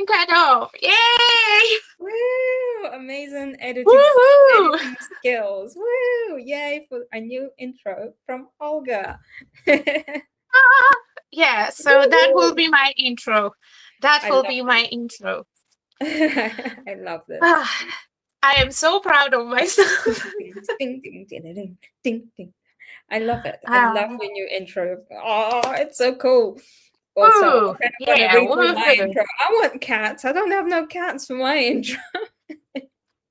getting cut off. Yay! Woo! Amazing Woohoo! editing skills. Woo! Yay for a new intro from Olga. Yeah, so that will be my intro. That I will love be my intro. I love this. I am so proud of myself. Ding, ding, ding, ding, ding, ding. I love it. I love your new intro. Oh, it's so cool. Also, I Ooh, kind of yeah, want to redo my woohoo. intro. I want cats. I don't have no cats for my intro.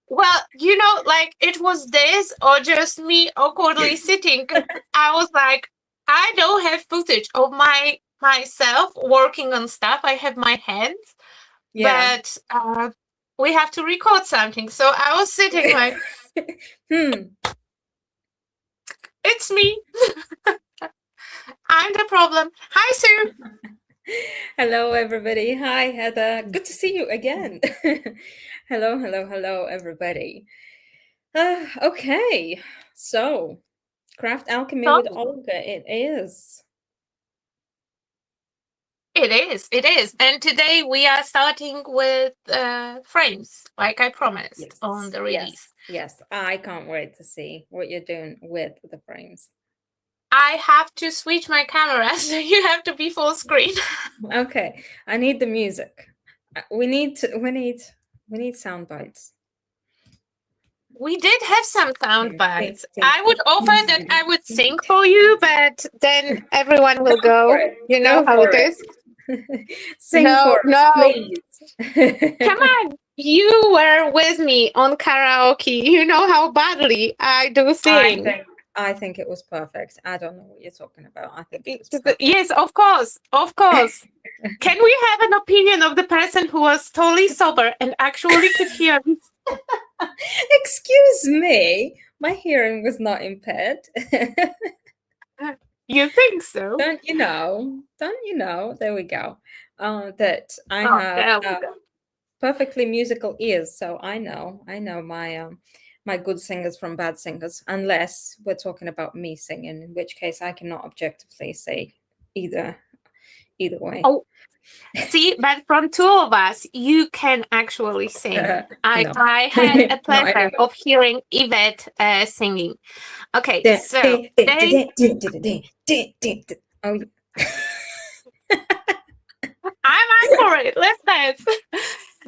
Well, like it was this or just me awkwardly sitting. I was like, I don't have footage of myself working on stuff. I have my hands, Yeah. but we have to record something. So I was sitting like, it's me. I'm the problem. Hi, Sue. Hello, everybody. Hi, Heather. Good to see you again. Hello, everybody. Okay, so craft alchemy with Olga. It is. It is. And today we are starting with frames, like I promised on the release. Yes, I can't wait to see what you're doing with the frames. I have to switch my camera, so you have to be full screen. Okay, I need the music. We need sound bites. We did have some sound bites. I would offer that I would sing for you, but then everyone will go. You know how it is. Sing for us, please. Come on. You were with me on karaoke. You know how badly I do sing. I think it was perfect. I don't know what you're talking about. I think it was yes, of course. Can we have an opinion of the person who was totally sober and actually could hear me? Excuse me, my hearing was not impaired. You think so? Don't you know? There we go. That I have perfectly musical ears, so I know my good singers from bad singers, unless we're talking about me singing, in which case I cannot objectively say either way. Oh, see, but from two of us, you can actually sing. I had a pleasure of hearing Iveta singing. Okay, so oh, I'm up for it. Let's dance.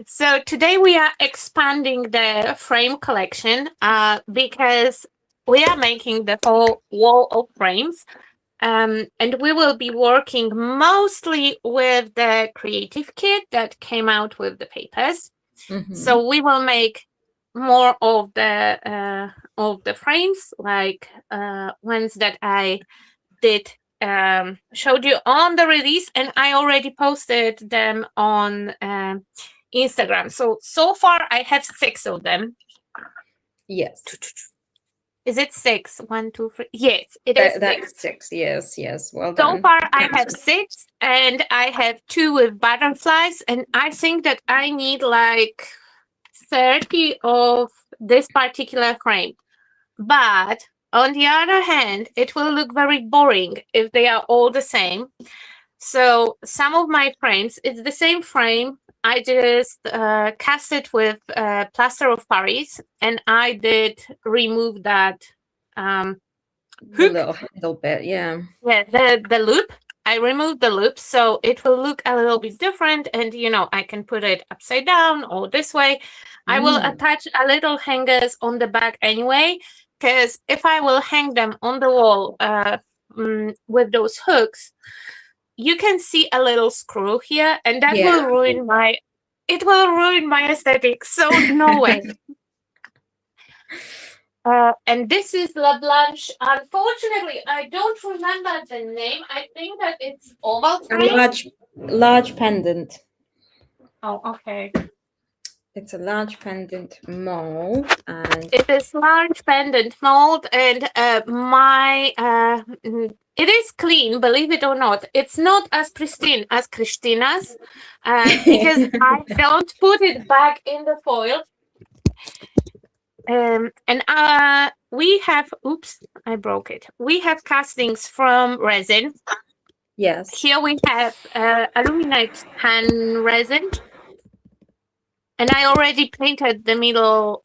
So today we are expanding the frame collection because we are making the whole wall of frames. And we will be working mostly with the creative kit that came out with the papers. Mm-hmm. So we will make more of the frames, like ones that I did showed you on the release, and I already posted them on Instagram. So far I have 6 of them. Yes. Is it 6? 1, 2, 3. Yes, it is 6. That's 6. Yes. Well done. So far I have 6, and I have 2 with butterflies, and I think that I need like 30 of this particular frame. But on the other hand, it will look very boring if they are all the same. So some of my frames, it's the same frame. I just cast it with plaster of Paris, and I did remove that little bit, yeah. Yeah, the loop. I removed the loop, so it will look a little bit different, and I can put it upside down or this way. I will attach a little hangers on the back anyway, because if I will hang them on the wall with those hooks, you can see a little screw here, and that will ruin my aesthetic. So no way. And this is La Blanche. Unfortunately, I don't remember the name. I think that it's oval frame. Large pendant. Oh, okay. It's a large pendant mold, and it is large pendant mold, and it is clean, believe it or not. It's not as pristine as Kristina's because I don't put it back in the foil. And we have, oops, I broke it. We have castings from resin. Yes. Here we have aluminate hand resin. And I already painted the middle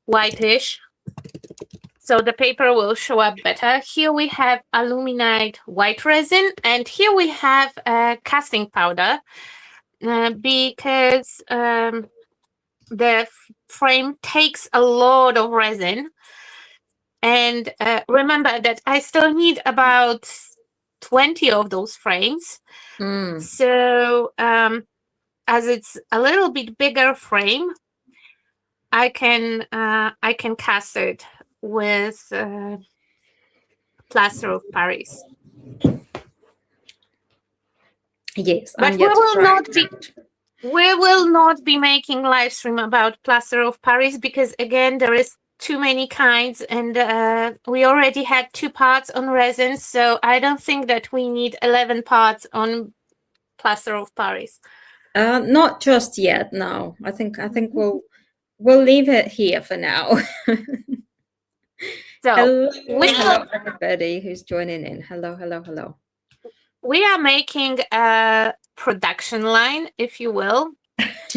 whitish, so the paper will show up better. Here we have aluminite white resin, and here we have casting powder because the frame takes a lot of resin. And remember that I still need about 20 of those frames. So as it's a little bit bigger frame, I can cast it with plaster of Paris. Yes, but we will not be making live stream about plaster of Paris because again there is too many kinds, and we already had 2 parts on resin, so I don't think that we need 11 parts on plaster of Paris. Not just yet. No, I think we'll leave it here for now. So hello everybody who's joining in. Hello. We are making a production line, if you will.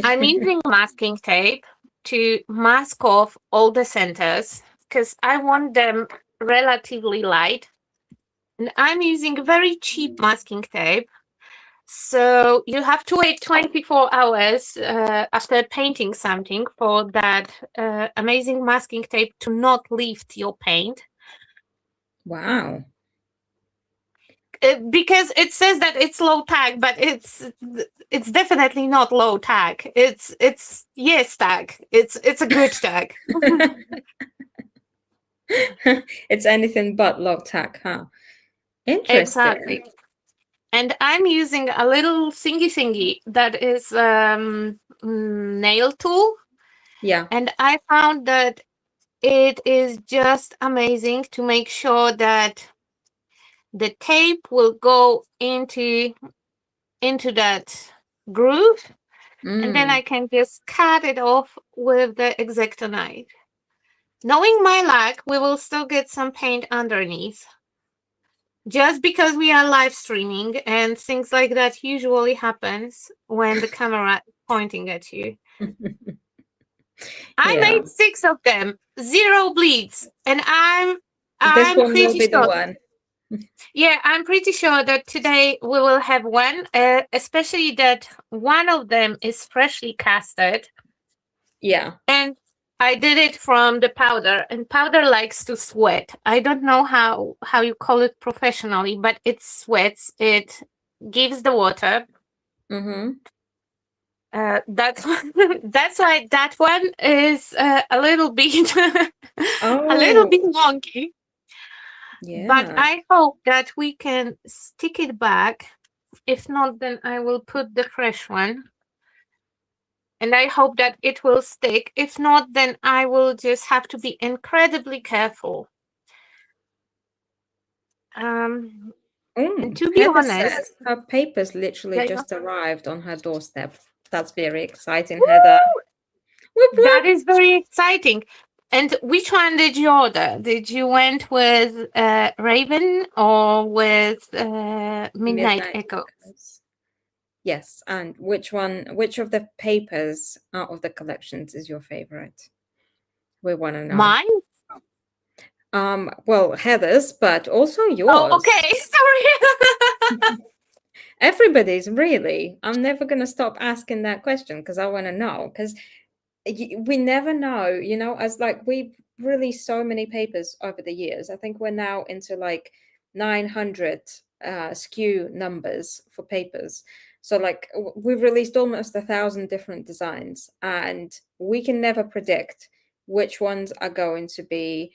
I'm using masking tape to mask off all the centers because I want them relatively light. And I'm using very cheap masking tape. So you have to wait 24 hours after painting something for that amazing masking tape to not lift your paint. Wow. Because it says that it's low tag, but it's definitely not low tag. It's yes tag. It's a good tag. It's anything but low tag, huh? Interesting. Exactly. And I'm using a little thingy that is nail tool. Yeah. And I found that it is just amazing to make sure that the tape will go into that groove, and then I can just cut it off with the X-Acto knife. Knowing my luck, we will still get some paint underneath. Just because we are live streaming and things like that usually happens when the camera is pointing at you. I made 6 of them, 0 bleeds, and I'm this one pretty will be sure. The one. Yeah, I'm pretty sure that today we will have one, especially that one of them is freshly casted. Yeah. And I did it from the powder, and powder likes to sweat. I don't know how you call it professionally, but it sweats. It gives the water. That's why that one is a little bit a little bit wonky. Yeah. But I hope that we can stick it back. If not, then I will put the fresh one. And I hope that it will stick. If not, then I will just have to be incredibly careful. And to be Heather honest, says her papers literally just arrived on her doorstep. That's very exciting, Heather. That is very exciting. And which one did you order? Did you went with Raven or with Midnight Echo? Yes. And which of the papers out of the collections is your favorite? We want to know. Mine? Well, Heather's, but also yours. Oh, okay. Sorry. Everybody's, really. I'm never going to stop asking that question because I want to know, because we never know, as like we released so many papers over the years. I think we're now into like 900 SKU numbers for papers. So like we've released almost 1,000 different designs, and we can never predict which ones are going to be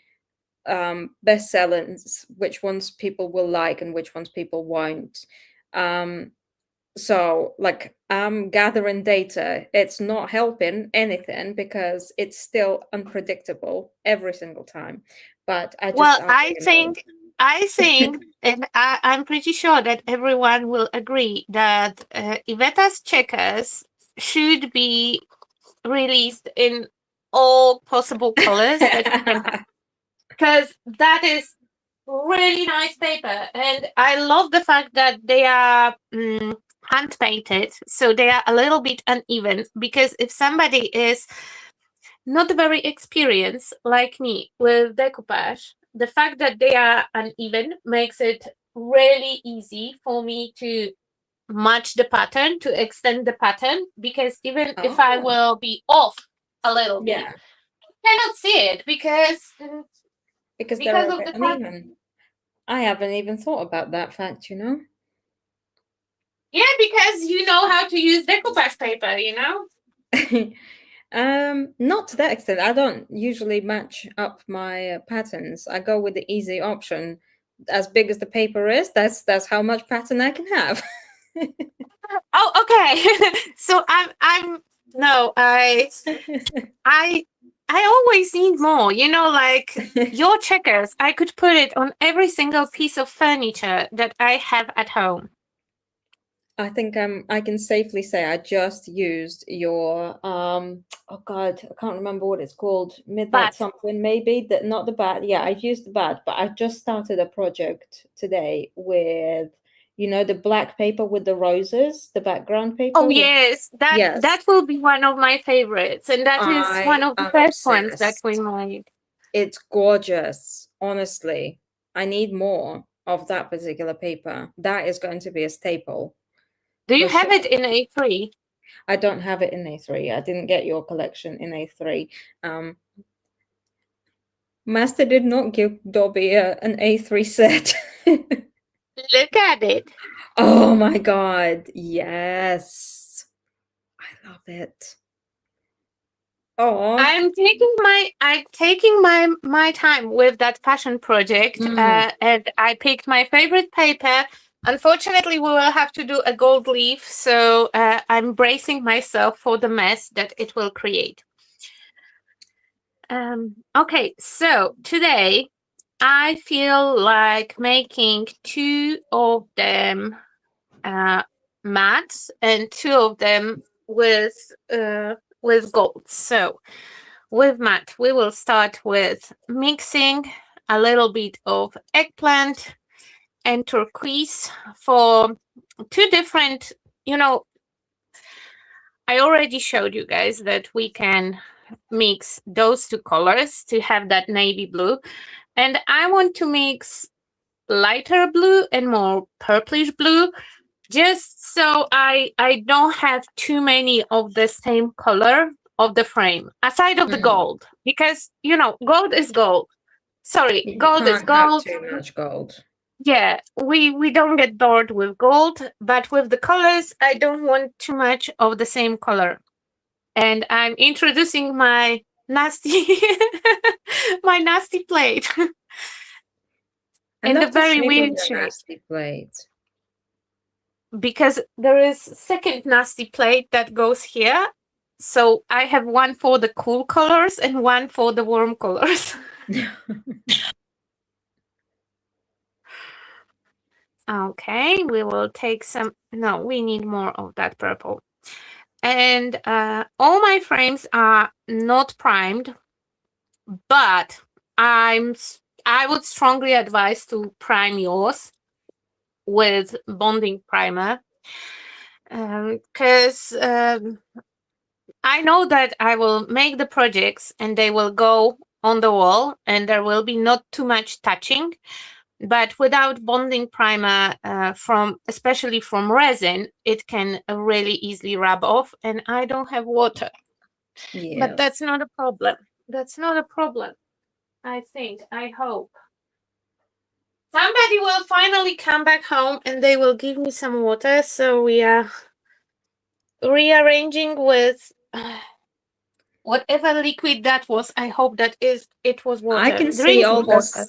best sellers, which ones people will like and which ones people won't. So like I'm gathering data. It's not helping anything because it's still unpredictable every single time. But I think, and I'm pretty sure that everyone will agree that Iveta's checkers should be released in all possible colors because that is really nice paper, and I love the fact that they are hand painted, so they are a little bit uneven, because if somebody is not very experienced like me with decoupage, the fact that they are uneven makes it really easy for me to match the pattern, to extend the pattern, because even if I Oh, will be off a little bit, yeah, I cannot see it because they're because a of bit the pattern. uneven. I haven't even thought about that fact, you know? Yeah, because you know how to use decoupage paper, you know? Not to that extent. I don't usually match up my patterns. I go with the easy option. As big as the paper is, that's how much pattern I can have. Oh, okay. So I'm no, I I always need more. You know, like your checkers, I could put it on every single piece of furniture that I have at home. I think I can safely say I just used your oh god, I can't remember what it's called. Midnight But something maybe. That not the bat. Yeah, I've used the bat, but I just started a project today with the black paper with the roses, the background oh paper with yes, that yes. will be one of my favorites, and that is one I of the am first ones that we obsessed. made. It's gorgeous, honestly. I need more of that particular paper. That is going to be a staple Do you for have it sure. in A3? I don't have it in A3. I didn't get your collection in A3. Um, Master did not give Dobby an A3 set. Look at it. Oh my god, yes. I love it. Oh. I'm taking my time with that fashion project, Mm. and I picked my favorite paper. Unfortunately, we will have to do a gold leaf, so I'm bracing myself for the mess that it will create. Okay, so today I feel like making two of them matte and two of them with gold. So with matte, we will start with mixing a little bit of eggplant and turquoise for two different, you know, I already showed you guys that we can mix those two colors to have that navy blue. And I want to mix lighter blue and more purplish blue, just so I don't have too many of the same color of the frame, aside of the Mm. gold, because gold is gold. Sorry, You gold is can't have gold. too much gold. Yeah, we don't get bored with gold, but with the colors, I don't want too much of the same color. And I'm introducing my nasty my nasty plate I in the love the very shape of weird your shape, nasty plate. because there is second nasty plate that goes here. So I have one for the cool colors and one for the warm colors. Okay, we will take some. No, we need more of that purple. And all my frames are not primed, but I would strongly advise to prime yours with bonding primer, because I know that I will make the projects and they will go on the wall and there will be not too much touching. But without bonding primer, from especially from resin, it can really easily rub off. And I don't have water, but that's Yes. not a problem. That's not a problem. I think. I hope somebody will finally come back home and they will give me some water. So we are rearranging with whatever liquid that was. I hope that is it was I water, can see drinking water.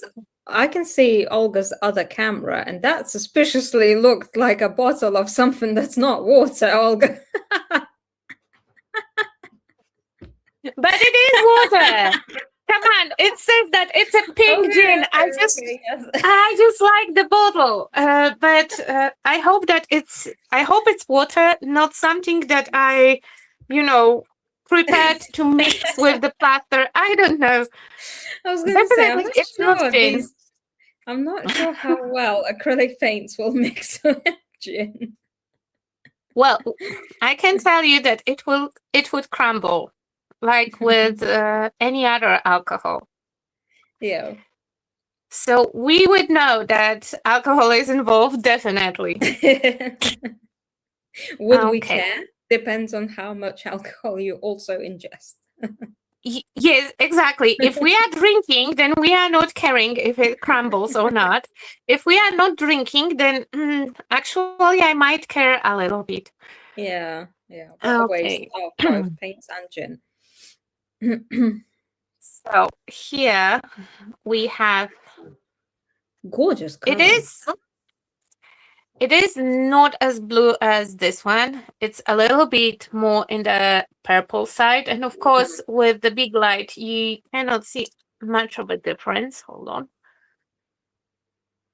Olga's other camera, and that suspiciously looked like a bottle of something that's not water, Olga. But it is water. Come on, it says that it's a pink gin. Okay, yes. I just like the bottle, but I hope it's water, not something that you know, prepared to mix with the plaster. I don't know. I was going to say, Definitely, it's not gin. I'm not sure how well acrylic paints will mix with gin. Well, I can tell you that it would crumble like with any other alcohol. Yeah. So we would know that alcohol is involved, definitely. Would we Okay. care? Depends on how much alcohol you also ingest. Yes, exactly. If we are drinking, then we are not caring if it crumbles or not. If we are not drinking, then actually I might care a little bit. Yeah, yeah. What a waste Okay. of both paints and gin. So here we have Gorgeous it color. is it is not as blue as this one. It's a little bit more in the purple side. And of course, with the big light, you cannot see much of a difference. Hold on.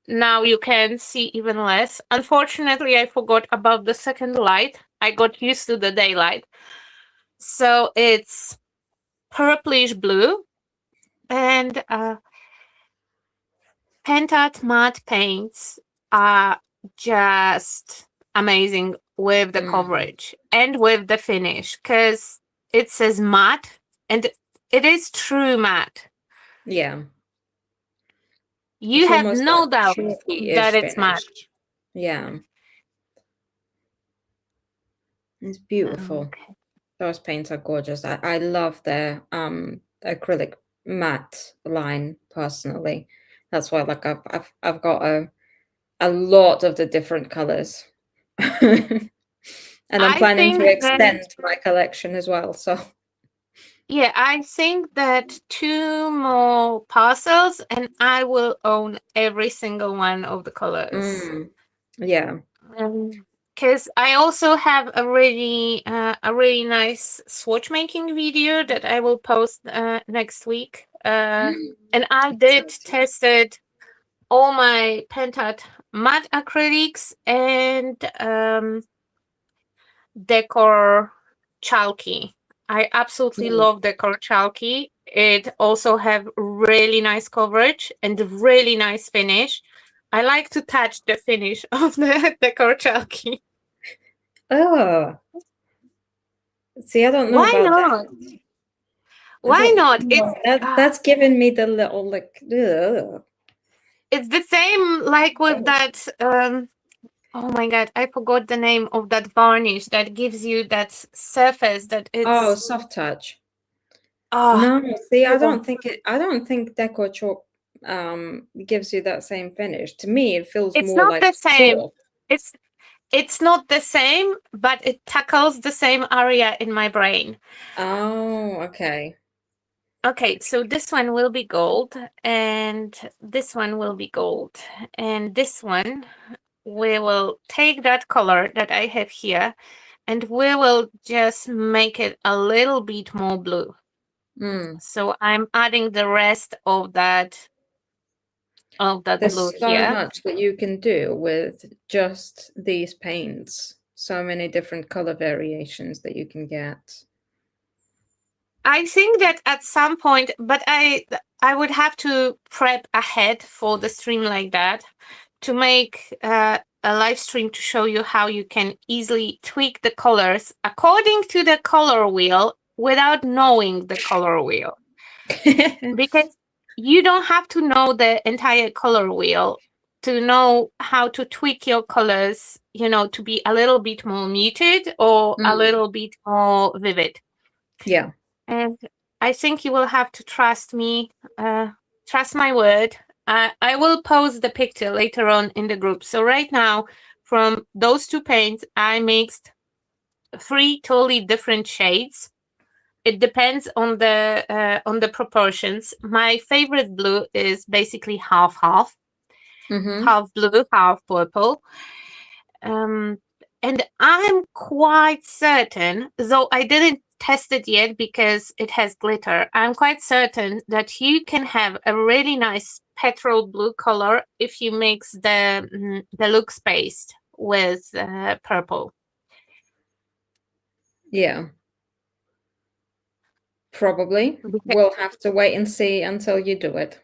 Now you can see even less. Unfortunately, I forgot about the second light. I got used to the daylight. So it's purplish blue and Pentat matte paints are just amazing with the Mm, coverage and with the finish because it says matte and it is true matte. yeah. You It's have almost like no doubt chalky-ish that it's matte. finish. Yeah, it's beautiful. Okay. Those paints are gorgeous. I love their acrylic matte line personally. That's why like I've got a lot of the different colors. And I'm I planning to think that extend my collection as well. So yeah, I think that two more parcels and I will own every single one of the colors. mm, yeah. Because I also have a really nice swatch making video that I will post next week. And I did Exciting. tested all my Pentat matte acrylics and Decor Chalky. I absolutely Mm. love Decor Chalky. It also have really nice coverage and really nice finish. I like to touch the finish of the Decor Chalky. Oh, see, I don't know Why about that. not? I Why don't. not? That's giving me the little like. Ugh. It's the same like with that oh my god, I forgot the name of that varnish that gives you that surface that Oh, it's soft touch. oh, No, see, I oh, don't think it. I don't think Deco Chalk gives you that same finish. To me, it feels it's more not like the same. soft. It's it's not the same, but it tackles the same area in my brain. Oh, okay. Okay, so this one will be gold, and this one will be gold, and this one we will take that color that I have here and we will just make it a little bit more blue. Mm. So I'm adding the rest of that blue There's so here. much that you can do with just these paints. So many different color variations that you can get. I think that at some point, but I would have to prep ahead for the stream like that to make a live stream to show you how you can easily tweak the colors according to the color wheel without knowing the color wheel. Because you don't have to know the entire color wheel to know how to tweak your colors, to be a little bit more muted or a Mm, little bit more vivid. yeah. And I think you will have to trust me, trust my word. I will post the picture later on in the group. So right now, from those two paints, I mixed three totally different shades. It depends on the proportions. My favorite blue is basically half half, Mm-hmm. half blue, half purple. Um, and I'm quite certain, though I didn't test it yet because it has glitter. I'm quite certain that you can have a really nice petrol blue color if you mix the Lux paste with purple. Yeah. Probably. We'll have to wait and see until you do it.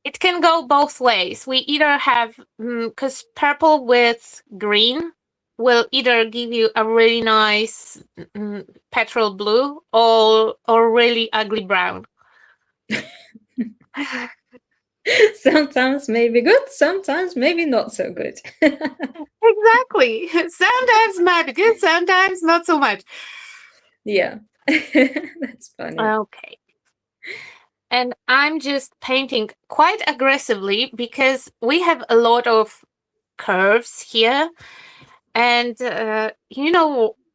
It can go both ways. We either have because purple with green will either give you a really nice petrol blue or really ugly brown. Sometimes maybe good, sometimes maybe not so good. Exactly. Sometimes might be good, sometimes not so much. Yeah. That's funny. Okay. And I'm just painting quite aggressively because we have a lot of curves here. And,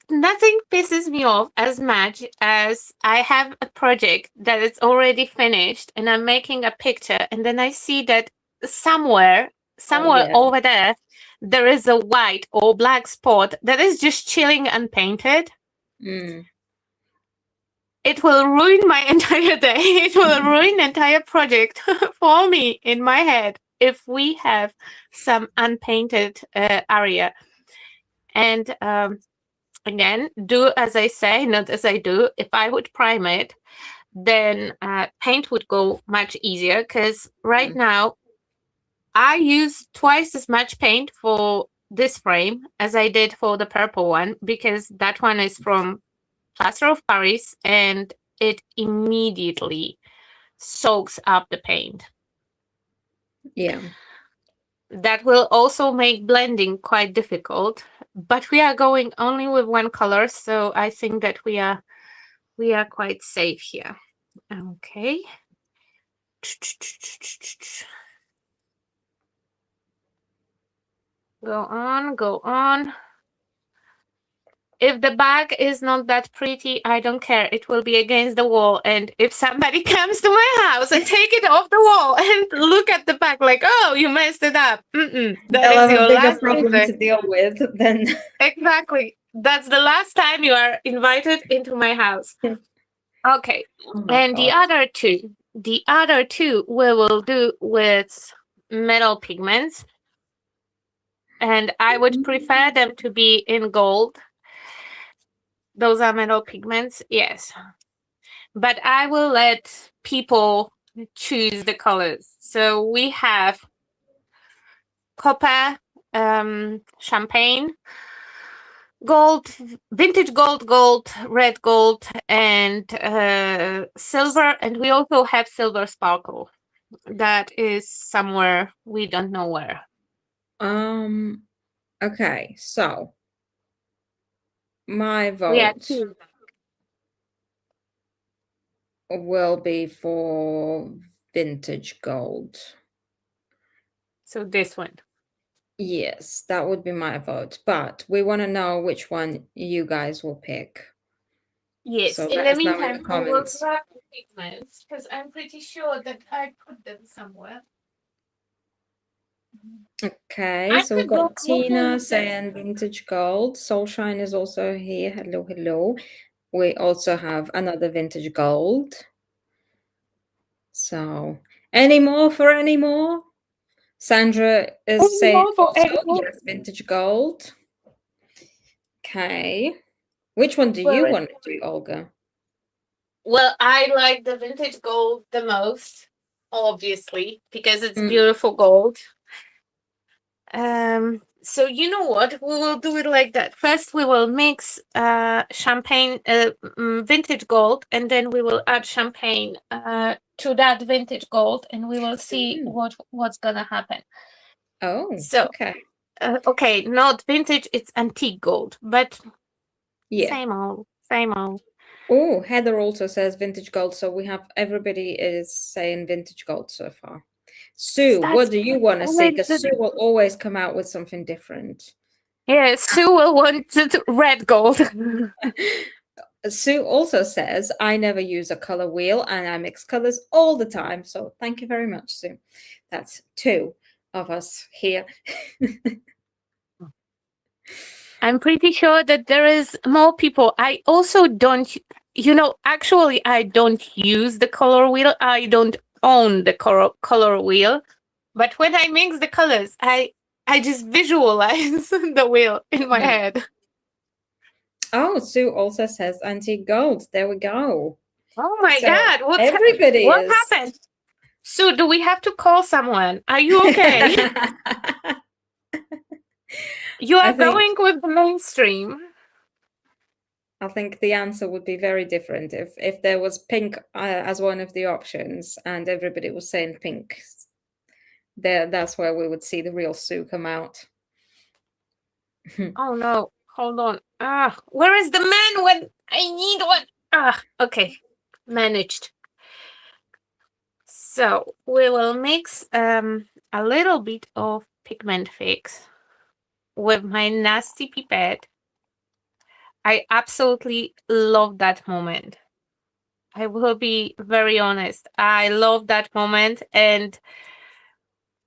nothing pisses me off as much as I have a project that is already finished and I'm making a picture. And then I see that somewhere Oh yeah. over there is a white or black spot that is just chilling unpainted. It will ruin my entire day. It will ruin the entire project for me in my head if we have some unpainted area. And again, do as I say, not as I do. If I would prime it, then paint would go much easier because right now I use twice as much paint for this frame as I did for the purple one because that one is from plaster of Paris and it immediately soaks up the paint. Yeah. That will also make blending quite difficult, but we are going only with one color, so I think that we are quite safe here. Okay. Go on, go on. If the bag is not that pretty, I don't care. It will be against the wall. And if somebody comes to my house and take it off the wall and look at the bag like, oh, you messed it up. That They'll is have your a bigger last problem visit. to deal with than Exactly. That's the last time you are invited into my house. Okay. oh my And God. the other two we will do with metal pigments. And I would prefer them to be in gold. Those are metal pigments, yes. But I will let people choose the colors. So we have copper, champagne, gold, vintage gold, red gold, and silver. And we also have silver sparkle. That is somewhere we don't know where. Okay, so my We are vote two. will be for vintage gold. So this one. Yes, that would be my vote. But we want to know which one you guys will pick. Yes. So In let the us know in the meantime, I will comments. grab the pigments because I'm pretty sure that I put them somewhere. Okay, I so we've could go got look Tina in saying vintage gold. Soulshine is also here. Hello, hello. We also have another vintage gold. So, any more for any more? Sandra is saying also, yes, vintage gold. Okay. Which one do you want to do, Olga? Well, I like the vintage gold the most, obviously, because it's beautiful gold. So you know what? We will do it like that. First, we will mix champagne, vintage gold, and then we will add champagne to that vintage gold, and we will see what's gonna happen. Oh, so okay. Okay, not vintage; it's antique gold, but Yeah. same old, same old. Oh, Heather also says vintage gold. So we have everybody is saying vintage gold so far. Sue, what do you want to see? Because Sue will always come out with something different. Yeah, Sue will want red gold. Sue also says, I never use a color wheel and I mix colors all the time. So thank you very much, Sue. That's two of us here. I'm pretty sure that there is more people. I also don't, actually, I don't use the color wheel. I don't own the color wheel. But when I mix the colors, I just visualize the wheel in my head. Oh, Sue also says antique gold. There we go. Oh my So God. What happened? Sue, do we have to call someone? Are you okay? You I are think going with the mainstream. I think the answer would be very different if there was pink as one of the options and everybody was saying pink. That's where we would see the real Sue come out. Oh no, hold on. Where is the man when I need one? Okay, managed. So we will mix a little bit of pigment fix with my nasty pipette. I absolutely love that moment. I will be very honest. I love that moment, and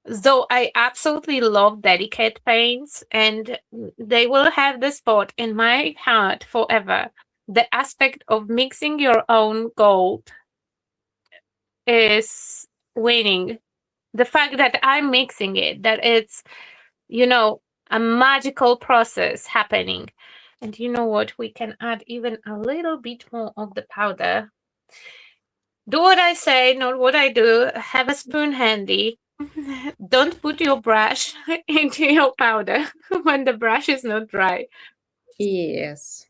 though I absolutely love delicate paints, and they will have the spot in my heart forever. The aspect of mixing your own gold is winning. The fact that I'm mixing it, that it's, you know, a magical process happening. And you know what? We can add even a little bit more of the powder. Do what I say, not what I do. Have a spoon handy. Don't put your brush into your powder when the brush is not dry. Yes.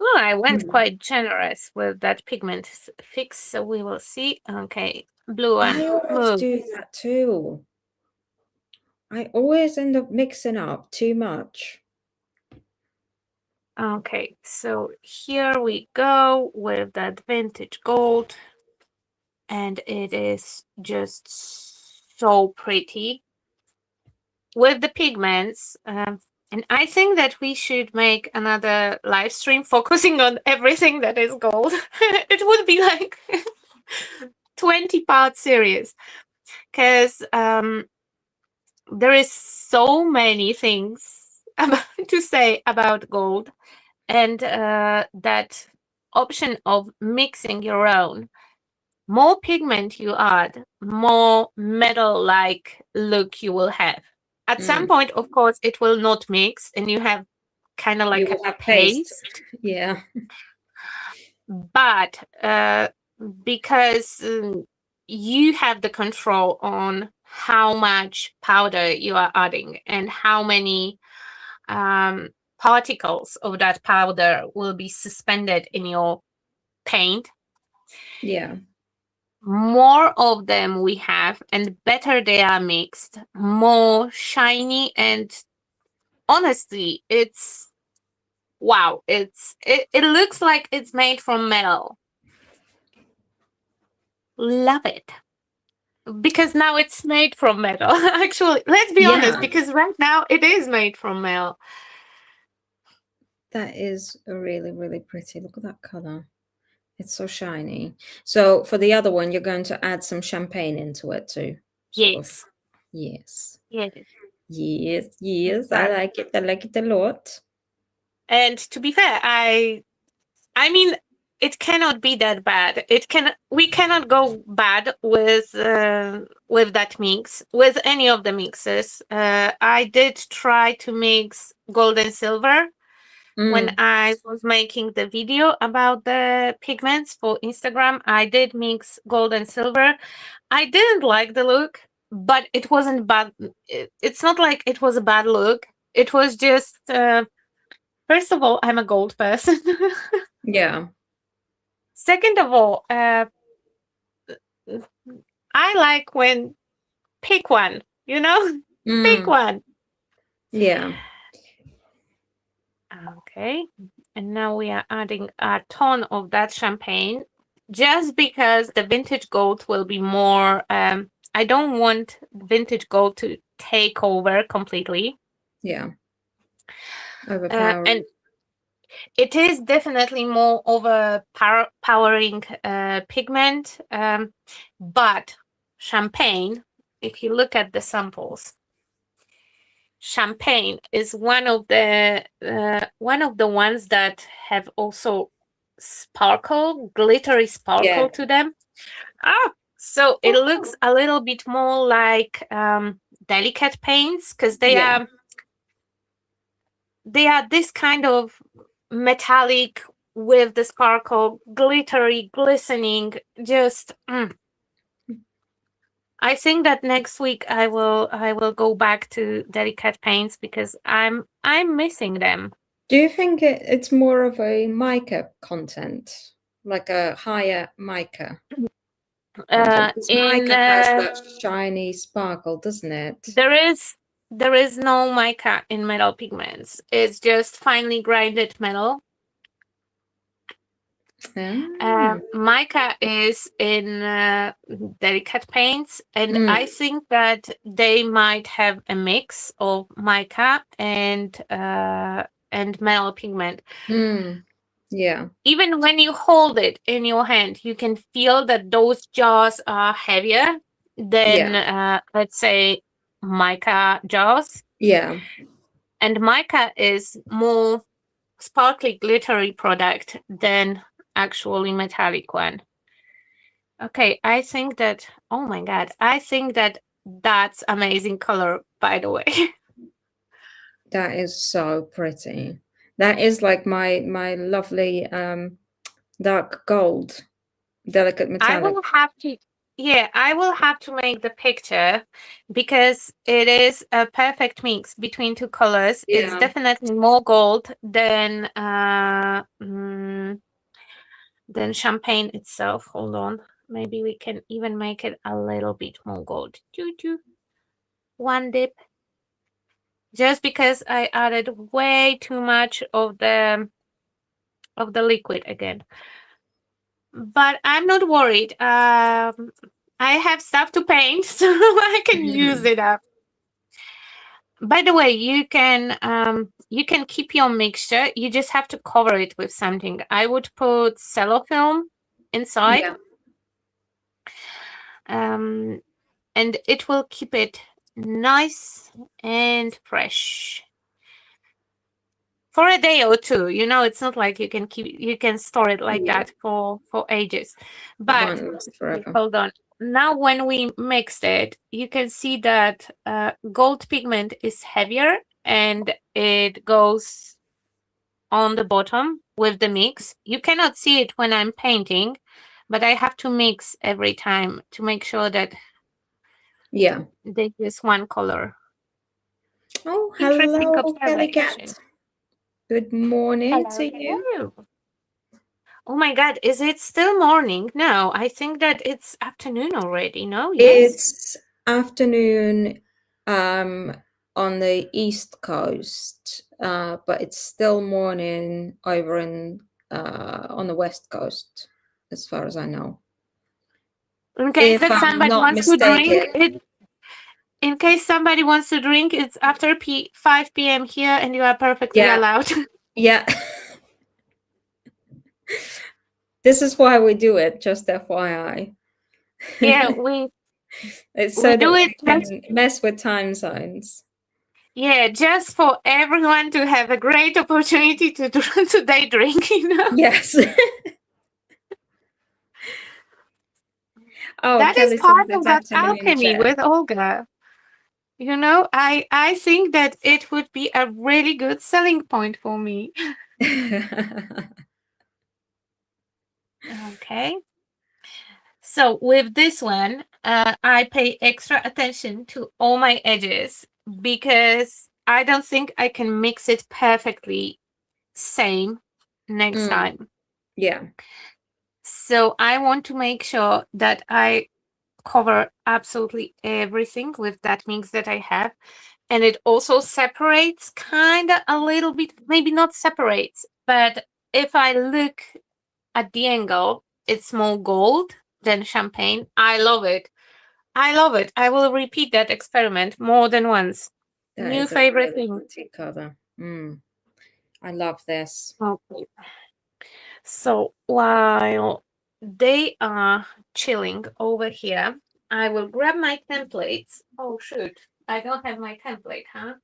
Oh, I went quite generous with that pigment fix, so we will see. Okay, blue one, I always move. do that too. I always end up mixing up too much. Okay, so here we go with that vintage gold, and it is just so pretty with the pigments. And I think that we should make another live stream focusing on everything that is gold. It would be like 20-part series because there is so many things to say about gold, and that option of mixing your own. More pigment you add, more metal-like look you will have. At some point, of course, it will not mix, and you have kind of You like a will have paste. paste. Yeah. But because you have the control on how much powder you are adding and how many particles of that powder will be suspended in your paint, Yeah. more of them we have and better they are mixed, more shiny, and honestly, it's wow. It looks like it's made from metal. Love it. Because now it's made from metal. Actually, let's be honest, Yeah. because right now it is made from metal. That is really, really pretty. Look at that color. It's so shiny. So for the other one, you're going to add some champagne into it too. Sort of. Yes. Yes. Yes. Yes. Yes. I But like it. I like it a lot. and to be fair, I mean, it cannot be that bad. We cannot go bad with that mix, with any of the mixes. I did try to mix gold and silver when I was making the video about the pigments for Instagram. I did mix gold and silver. I didn't like the look, but it wasn't bad. It's not like it was a bad look. It was just first of all, I'm a gold person. Yeah. Second of all, I like when pick one, pick one. Yeah. Okay, and now we are adding a ton of that champagne just because the vintage gold will be more. I don't want vintage gold to take over completely. Yeah. Overpowering. And it is definitely more overpowering pigment, but champagne, if you look at the samples, champagne is one of the ones that have also glittery sparkle Yeah. to them. So it looks a little bit more like delicate paints because Yeah. they are this kind of metallic with the sparkle, glittery, glistening. Just I think that next week I will go back to delicate paints because I'm missing them. Do you think it's more of a mica content, like a higher mica content? Because In mica has that shiny sparkle, doesn't it? there is no mica in metal pigments. It's just finely grinded metal. Ah. Mica is in delicate paints, and Mm, I think that they might have a mix of mica and metal pigment. mm, yeah, Even when you hold it in your hand, you can feel that those jars are heavier than, yeah, let's say, mica jars. yeah. And mica is more sparkly, glittery product than actually metallic one. Okay, I think that, oh my God, I think that that's amazing color, by the way. That is so pretty. That is like my lovely dark gold, delicate I metallic. will have to, yeah, I will have to make the picture because it is a perfect mix between two colors. It's Yeah, definitely more gold than champagne itself. Hold on, maybe we can even make it a little bit more gold. Choo-choo. One dip, just because I added way too much of the liquid again. But I'm not worried. I have stuff to paint, so I can use mm, it up. By the way, you can keep your mixture. You just have to cover it with something. I would put cellophane inside, yeah, um, and it will keep it nice and fresh for a day or two. It's not like you can store it like yeah. that for ages. It But won't last okay, forever. hold on. Now, when we mixed it, you can see that gold pigment is heavier and it goes on the bottom with the mix. You cannot see it when I'm painting, but I have to mix every time to make sure that Yeah. they use one color. Oh, Interesting hello, Kelly observation. Cat. Good morning Hello, to you. hello. Oh my God, is it still morning? No, I think that it's afternoon already. No, yes. It's afternoon um, on the East Coast, but it's still morning over on the West Coast, as far as I know. In case If that I'm somebody not wants to drink, mistaken. it's after 5 p.m. here, and you are perfectly Yeah, allowed. yeah. This is why we do it, just FYI. Yeah, It's we so that do it we just can mess with time zones. yeah, just for everyone to have a great opportunity to to day drink. Yes. Oh, That is Kelly says part it's of that afternoon alchemy chat. with Olga. I think that it would be a really good selling point for me. Okay. So with this one, I pay extra attention to all my edges because I don't think I can mix it perfectly same next Mm, time. yeah. So I want to make sure that I cover absolutely everything with that mix that I have. And it also separates kind of a little bit, maybe not separates, but if I look at the angle, it's more gold than champagne. I love it. I love it. I will repeat that experiment more than once. That New is a favorite really thing. pretty color. I love this. Okay. So while they are chilling over here, I will grab my templates. Oh, shoot. I don't have my template, huh?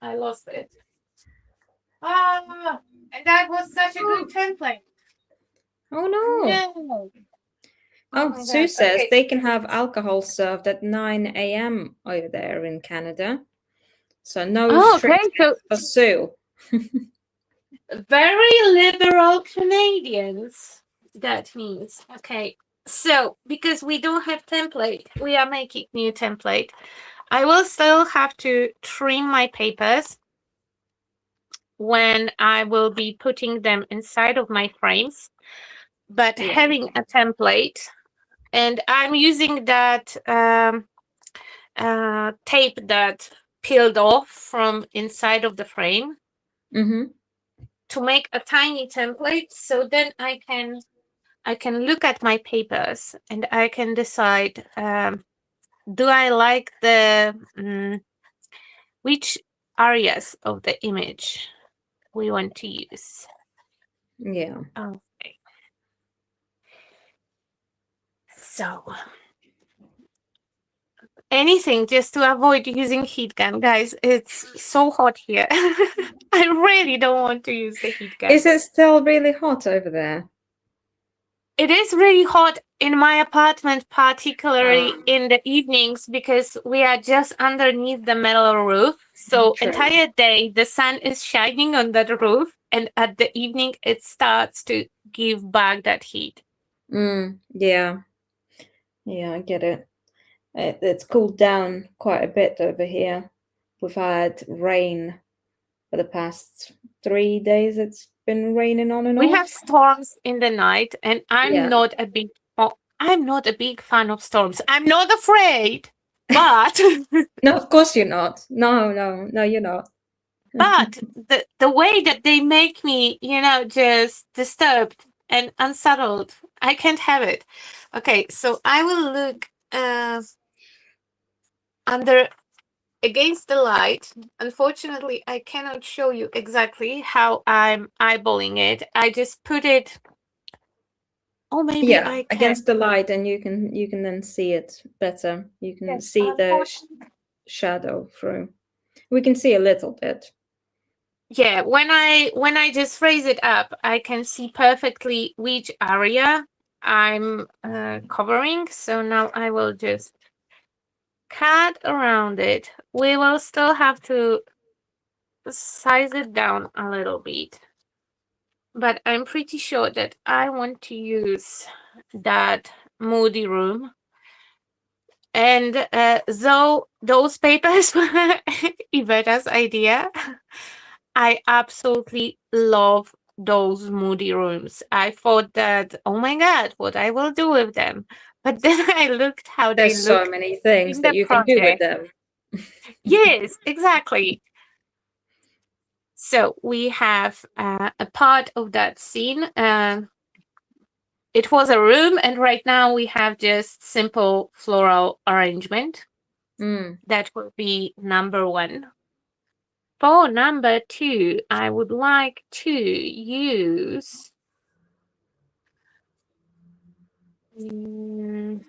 I lost it. Ah, and that was such a good Oh, template. oh no. No. Oh Oh, my Sue God. says Okay. they can have alcohol served at 9 a.m. over there in Canada. So no Oh, okay. So restrictions for Sue. very liberal Canadians. That means. Okay. So, because we don't have template, we are making new template. I will still have to trim my papers when I will be putting them inside of my frames. But Yeah. having a template, and I'm using that tape that peeled off from inside of the frame Mm-hmm. to make a tiny template, so then I can look at my papers and I can decide, do I like the which areas of the image we want to use. Yeah. Okay, so anything just to avoid using heat gun, guys. It's so hot here. I really don't want to use the heat gun. Is it still really hot over there? It is really hot in my apartment, particularly Ah, in the evenings, because we are just underneath the metal roof. So true. entire day the sun is shining on that roof, and at the evening it starts to give back that heat. Yeah. Yeah, I get it. It's cooled down quite a bit over here. We've had rain for the past 3 days. It's been raining on and We have off. storms in the night, and Yeah. I'm not a big fan of storms. I'm not afraid, but No, of course you're not. No, no, no, you're not. but the way that they make me, just disturbed and unsettled, I can't have it. Okay, so I will look under against the light. Unfortunately, I cannot show you exactly how I'm eyeballing it. I just put it. Oh, maybe Yeah, I can. against the light, and you can then see it better. You can Yes, see the unfortunately. shadow through. We can see a little bit. Yeah, when I just raise it up, I can see perfectly which area I'm covering. So now I will just cut around it. We will still have to size it down a little bit, but I'm pretty sure that I want to use that moody room. And though those papers were Iveta's idea, I absolutely love those moody rooms. I thought that, oh my God, what I will do with them. But then I looked how they There's so looked many things in that the you can do with project. them. Yes, exactly. So we have a part of that scene. It was a room, and right now we have just simple floral arrangement. Mm. That will be number one. For number two, I would like to use mm,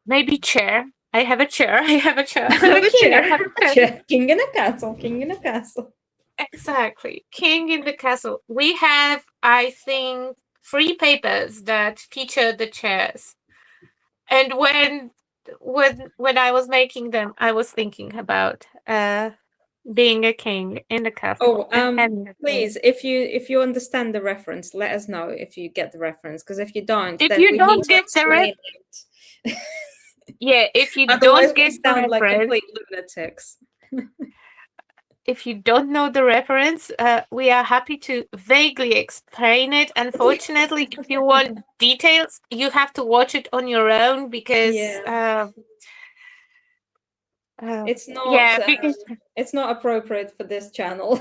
maybe chair. I have a chair. I have a chair. I I'm have a a king. I chair. have a A chair. chair. King in a castle. King in a castle. Exactly. King in the castle. We have, I think, three papers that feature the chairs. And when I was making them, I was thinking about being a king in the castle Oh, and having a chair. please, if you understand the reference, let us know if you get the reference. Because if you don't, If then you we need don't to get the explain it. yeah, if you Otherwise, don't we get the sound like reference, complete lunatics. if you don't know the reference, we are happy to vaguely explain it. Unfortunately, if you want details, you have to watch it on your own because, Yeah, it's not. yeah, because It's not appropriate for this channel.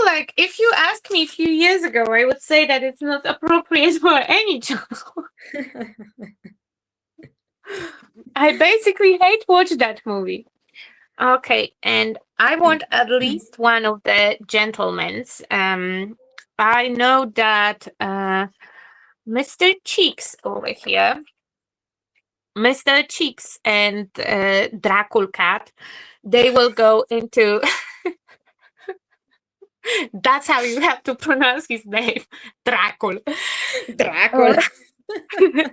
like if you asked me a few years ago, I would say that it's not appropriate for any channel. I basically hate watch that movie. Okay, and I want at least one of the gentlemen's. I know that Mr. Cheeks over here, Mr. Cheeks and Dracul Cat, they will go into. That's how you have to pronounce his name, Dracul. Uh, Dracula.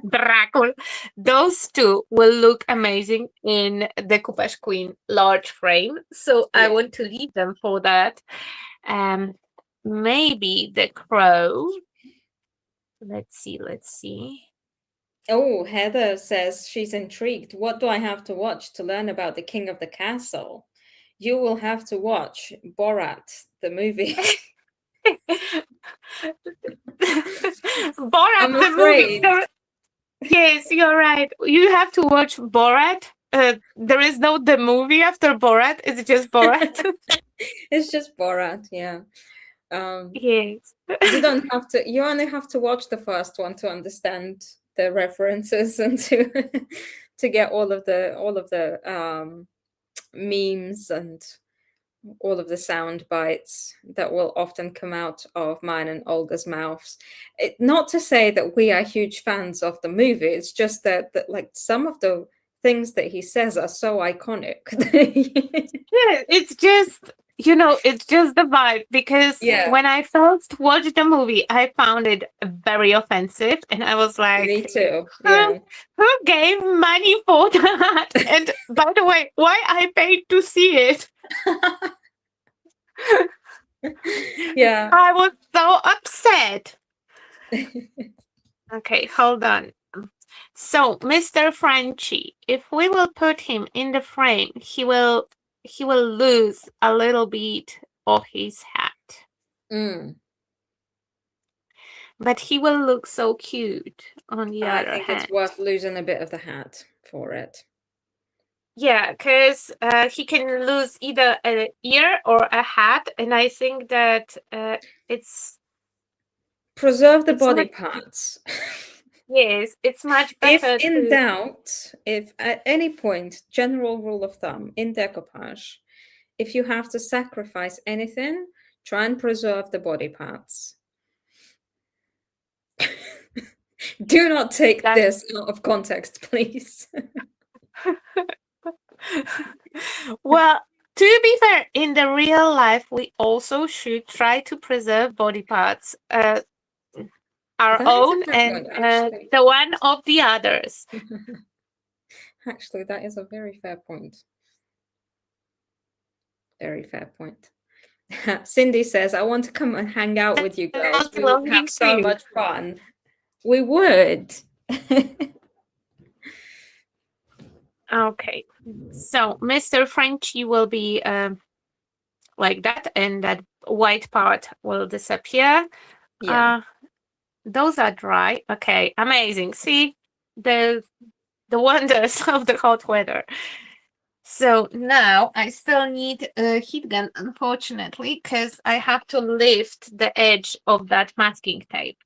Dracul. Those two will look amazing in the Decoupage Queen large frame. So I Yeah. want to leave them for that. Um, Maybe the crow. Let's see. Let's see. Oh, Heather says she's intrigued. What do I have to watch to learn about the king of the castle? You will have to watch Borat, the movie. Borat I'm the movie. afraid. Yes, you're right. You have to watch Borat. There is no the movie after Borat. It's just Borat. It's just Borat, yeah. Um, Yes. you don't have to. You only have to watch the first one to understand the references and to to get all of the memes and all of the sound bites that will often come out of mine and Olga's mouths. Not to say that we are huge fans of the movie. It's just that like some of the things that he says are so iconic. Yeah, it's just, it's just the vibe because Yeah, when I first watched the movie, I found it very offensive and I was me like, too. who, Yeah. who gave money for that? And by the way, why I paid to see it? Yeah. I was so upset. Okay, hold on. So, Mr. Frenchie, if we will put him in the frame, he will lose a little bit of his hat. Mm, But he will look so cute on the I other think it's hand. worth losing a bit of the hat for it. Yeah, because he can lose either an ear or a hat, and I think that it's Preserve the it's body much parts. yes, it's much If better in to. doubt, if at any point, general rule of thumb in decoupage, if you have to sacrifice anything, try and preserve the body parts. Do not take That. this out of context, please. Well, to be fair, in the real life, we also should try to preserve body parts, our That is a own fair and point, actually. the one of the others. Actually, that is a very fair point. Very fair point. Cindy says, I want to come and hang out with you And girls. also We would have belonging to so you. much fun. We would. Okay, so Mr. Frenchie will be like that, and that white part will disappear. Yeah. Uh, those are dry. Okay, amazing. See the wonders of the hot weather. So now I still need a heat gun, unfortunately, because I have to lift the edge of that masking tape.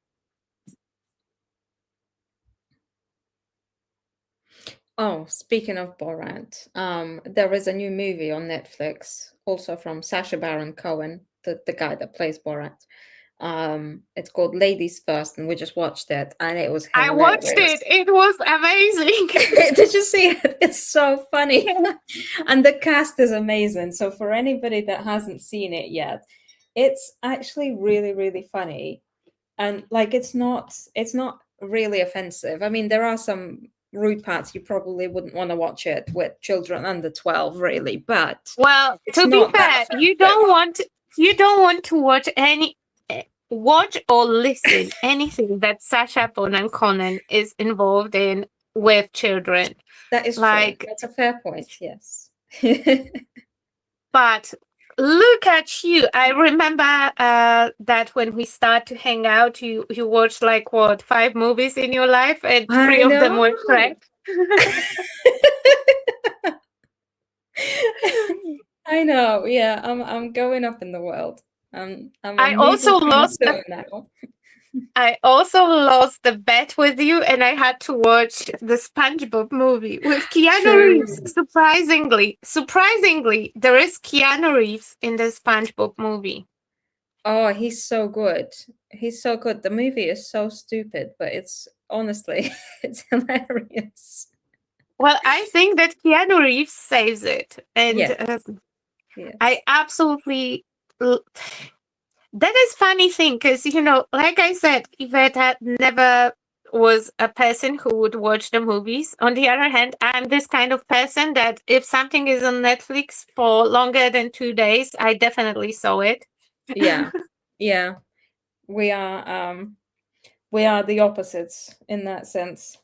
Oh, speaking of Borat, there is a new movie on Netflix, also from Sacha Baron Cohen, the guy that plays Borat. It's called Ladies First, and we just watched it, and it was I watched it. hilarious. It was amazing. Did you see it? It's so funny. And the cast is amazing. So for anybody that hasn't seen it yet, it's actually really, really funny. And like it's not really offensive. I mean, there are some rude parts you probably wouldn't want to watch it with children under 12, really, but Well, it's to be not that fair, offensive. you don't want to watch or listen anything that Sacha Baron Cohen is involved in with children. That is true. Like, That's a fair point, yes. but look at you. I remember that when we start to hang out, you watched like what, 5 movies in your life, and three I of them know. were Shrek. I know. Yeah, I'm going up in the world. I'm a I movie also lost connoisseur now. I also lost the bet with you, and I had to watch the SpongeBob movie with Keanu Reeves. True. Surprisingly, there is Keanu Reeves in the SpongeBob movie. Oh, he's so good. He's so good. The movie is so stupid, but it's honestly, it's hilarious. Well, I think that Keanu Reeves saves it, and Yes, I yes. absolutely. l- That is funny thing because like I said, Iveta never was a person who would watch the movies. On the other hand, I'm this kind of person that if something is on Netflix for longer than 2 days, I definitely saw it. Yeah, yeah. We are We are the opposites in that sense.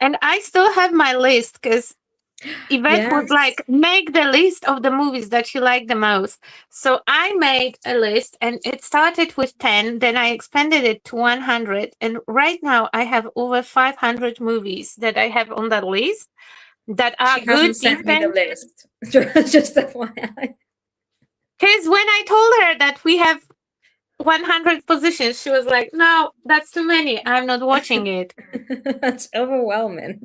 And I still have my list because Yvette was Yes. like, make the list of the movies that you like the most. So I made a list and it started with 10, then I expanded it to 100. And right now I have over 500 movies that I have on that list that are She good, hasn't sent me the decent. list. Just FYI. Because when I told her that we have 100 positions, she was like, no, that's too many. I'm not watching it. That's overwhelming.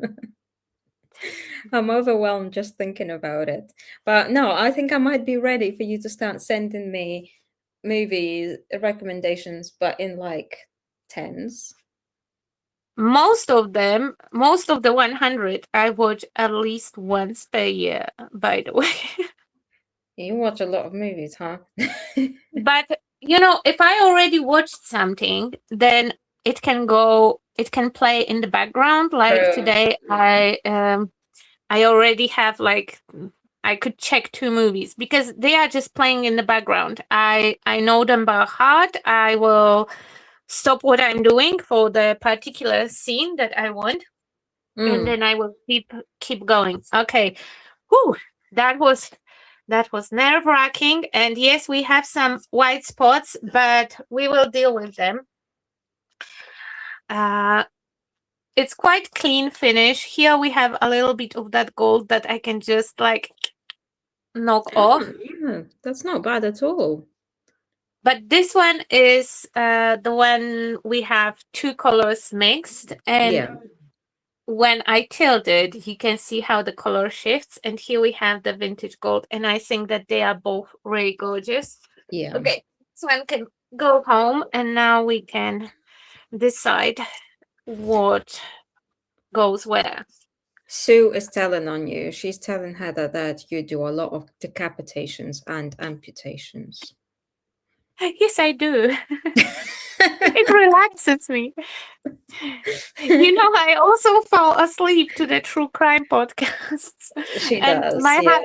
I'm overwhelmed just thinking about it. But no, I think I might be ready for you to start sending me movie recommendations, but in like tens. Most of them, most of the 100, I watch at least once per year, by the way. You watch a lot of movies, huh? But, if I already watched something, then it can play in the background. Like True. today, I already have like I could check two movies because they are just playing in the background. I know them by heart. I will stop what I'm doing for the particular scene that I want, and Mm. then I will keep going. Okay. Whew, that was nerve wracking. And yes, we have some white spots, but we will deal with them. Uh, it's quite clean finish. Here we have a little bit of that gold that I can just like knock off. Yeah, that's not bad at all. But this one is the one we have two colors mixed. And Yeah, when I tilt it, you can see how the color shifts. And here we have the vintage gold. And I think that they are both really gorgeous. yeah. Okay, so one can go home and now we can decide what goes where. Sue is telling on you. She's telling Heather that you do a lot of decapitations and amputations. Yes, I do. It relaxes me. I also fall asleep to the true crime podcasts, She and does, yeah.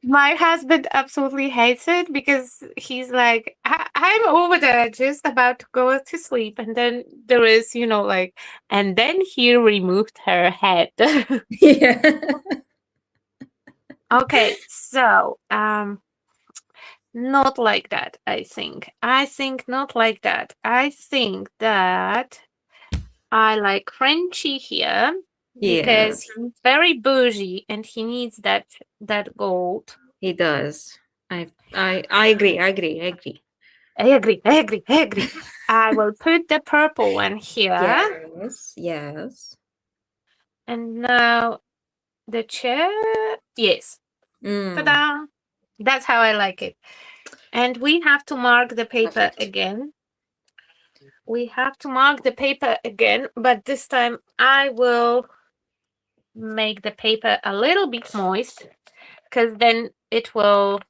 my husband absolutely hates it because he's like, I'm over there, just about to go to sleep, and then there is, like, and then he removed her head. Yeah. Okay, so not like that. I think not like that. I think that I like Frenchie here Yeah, because he's very bougie and he needs that gold. he does. I agree, I agree, I agree. I agree. I agree. I agree. I will put the purple one here, Yes, yes. and now the chair. Yes, Mm. ta-da! That's how I like it. And we have to mark the paper Perfect. again. We have to mark the paper again, but this time I will make the paper a little bit moist because then it will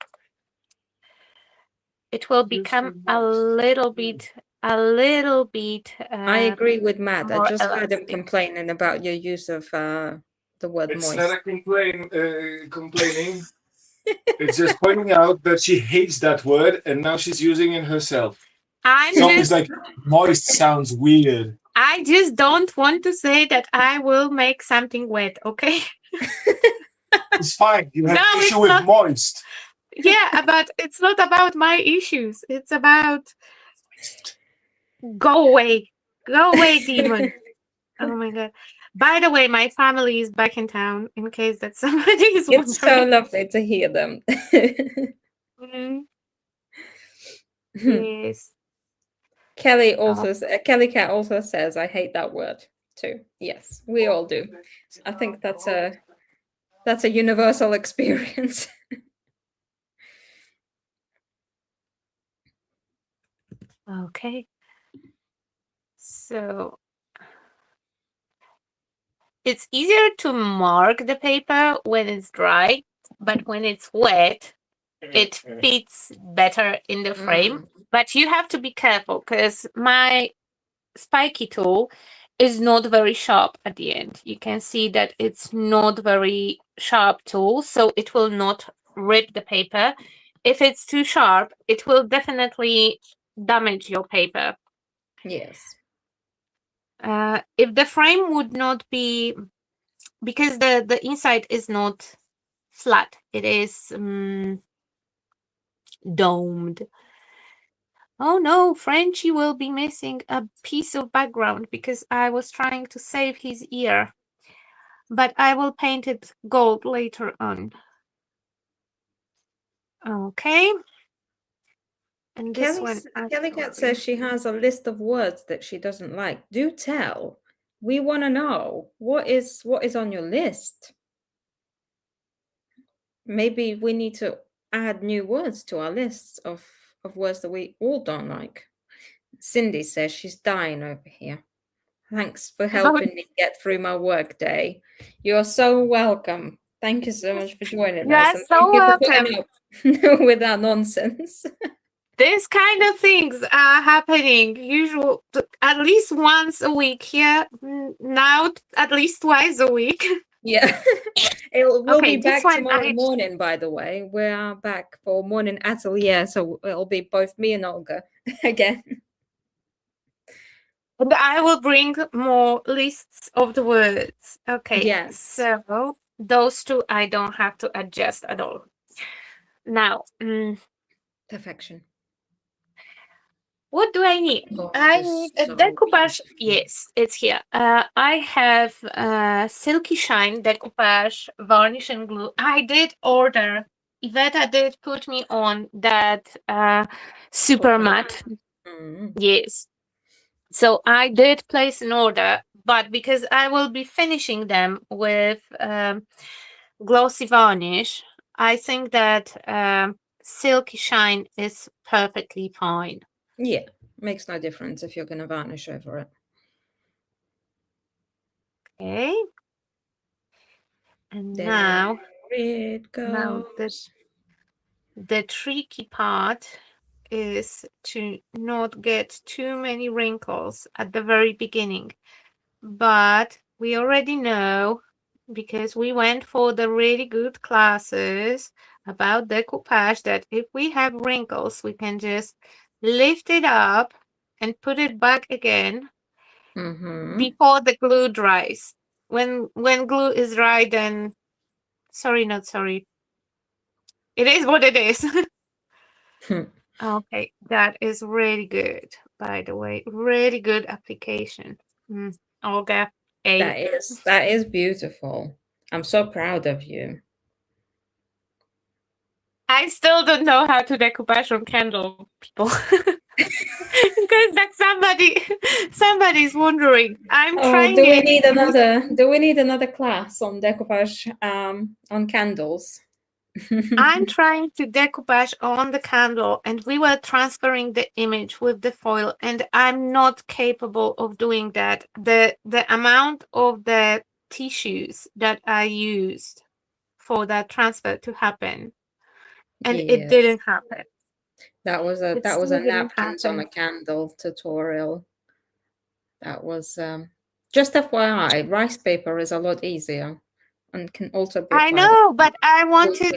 become a little bit I agree with Matt. I more just heard him elastic. complaining about your use of the word It's not moist. a complaining. It's just pointing out that she hates that word and now she's using it herself. I'm Something's just like moist sounds weird. I just don't want to say that I will make something wet, okay? It's fine. You have No, an issue it's with not. moist. Yeah, but it's not about my issues. It's about go away. Go away, demon. Oh my god. By the way, my family is back in town in case that somebody is It's so wondering. lovely to hear them. Mm, yes. Oh, Kelly Cat also says, I hate that word too. Yes, we all do. I think that's a universal experience. okay. So it's easier to mark the paper when it's dry, but when it's wet, it fits better in the frame. Mm. But you have to be careful because my spiky tool is not very sharp at the end. You can see that it's not very sharp tool, so it will not rip the paper. If it's too sharp, it will definitely damage your paper. Yes. if the frame would not be, because the inside is not flat, it is domed. Oh no, Frenchie will be missing a piece of background because I was trying to save his ear. But I will paint it gold later on. Okay. And this one. Kelly Cat says she has a list of words that she doesn't like. Do tell. We want to know what is on your list. Maybe we need to add new words to our lists of words that we all don't like. Cindy says she's dying over here. Thanks for helping me get through my work day. You're so welcome. Thank you so much for joining us. You're so welcome. With our nonsense. These kind of things are happening usual at least once a week here. Now at least twice a week. Yeah. We'll be back tomorrow morning, by the way. We are back for morning atelier, so it'll be both me and Olga again. And I will bring more lists of the words. Okay. Yes. So those two I don't have to adjust at all. Now, perfection. What do I need? I need a decoupage. Yes, it's here. I have Silky Shine decoupage, varnish and glue. I did order. Iveta did put me on that super matte. Yes. So I did place an order, but because I will be finishing them with glossy varnish, I think that Silky Shine is perfectly fine. Yeah, makes no difference if you're going to varnish over it. Okay. And there now it goes. Now the tricky part is to not get too many wrinkles at the very beginning. But we already know, because we went for the really good classes about decoupage, that if we have wrinkles, we can just lift it up and put it back again before the glue dries. When glue is dry, then not sorry. It is what it is. Okay, that is really good, by the way. Really good application. Olga, A. That is beautiful. I'm so proud of you. I still don't know how to decoupage on candle, people. Because that's somebody's wondering. I'm trying. Do we need another class on decoupage on candles? I'm trying to decoupage on the candle, and we were transferring the image with the foil, and I'm not capable of doing that. The amount of the tissues that I used for that transfer to happen, and it didn't happen. That was a napkins on a candle tutorial. That was just FYI, rice paper is a lot easier and can also be I know, but I wanted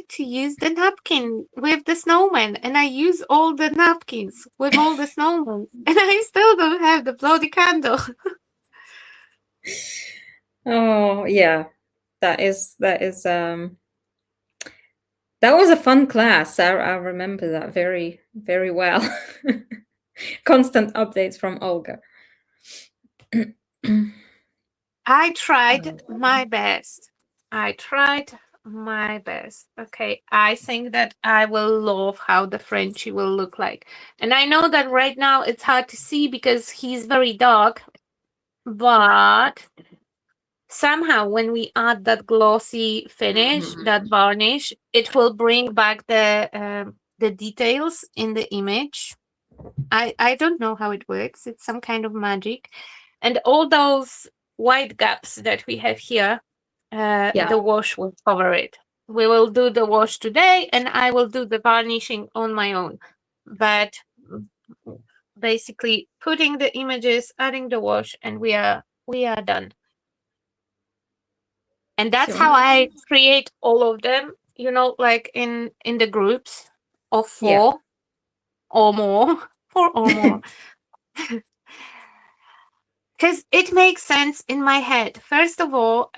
to use the napkin with the snowman, and I use all the napkins with all the snowmen, and I still don't have the bloody candle. Oh yeah, that was a fun class. I remember that very, very well. Constant updates from Olga. I tried my best. Okay, I think that I will love how the Frenchie will look like. And I know that right now it's hard to see because he's very dark, but somehow when we add that glossy finish, that varnish, it will bring back the details in the image. I don't know how it works. It's some kind of magic. And all those white gaps that we have here, the wash will cover it. We will do the wash today, and I will do the varnishing on my own. But basically putting the images, adding the wash, and we are done. And that's how I create all of them, like in the groups of 4 or more. 4 or more. Because it makes sense in my head. First of all,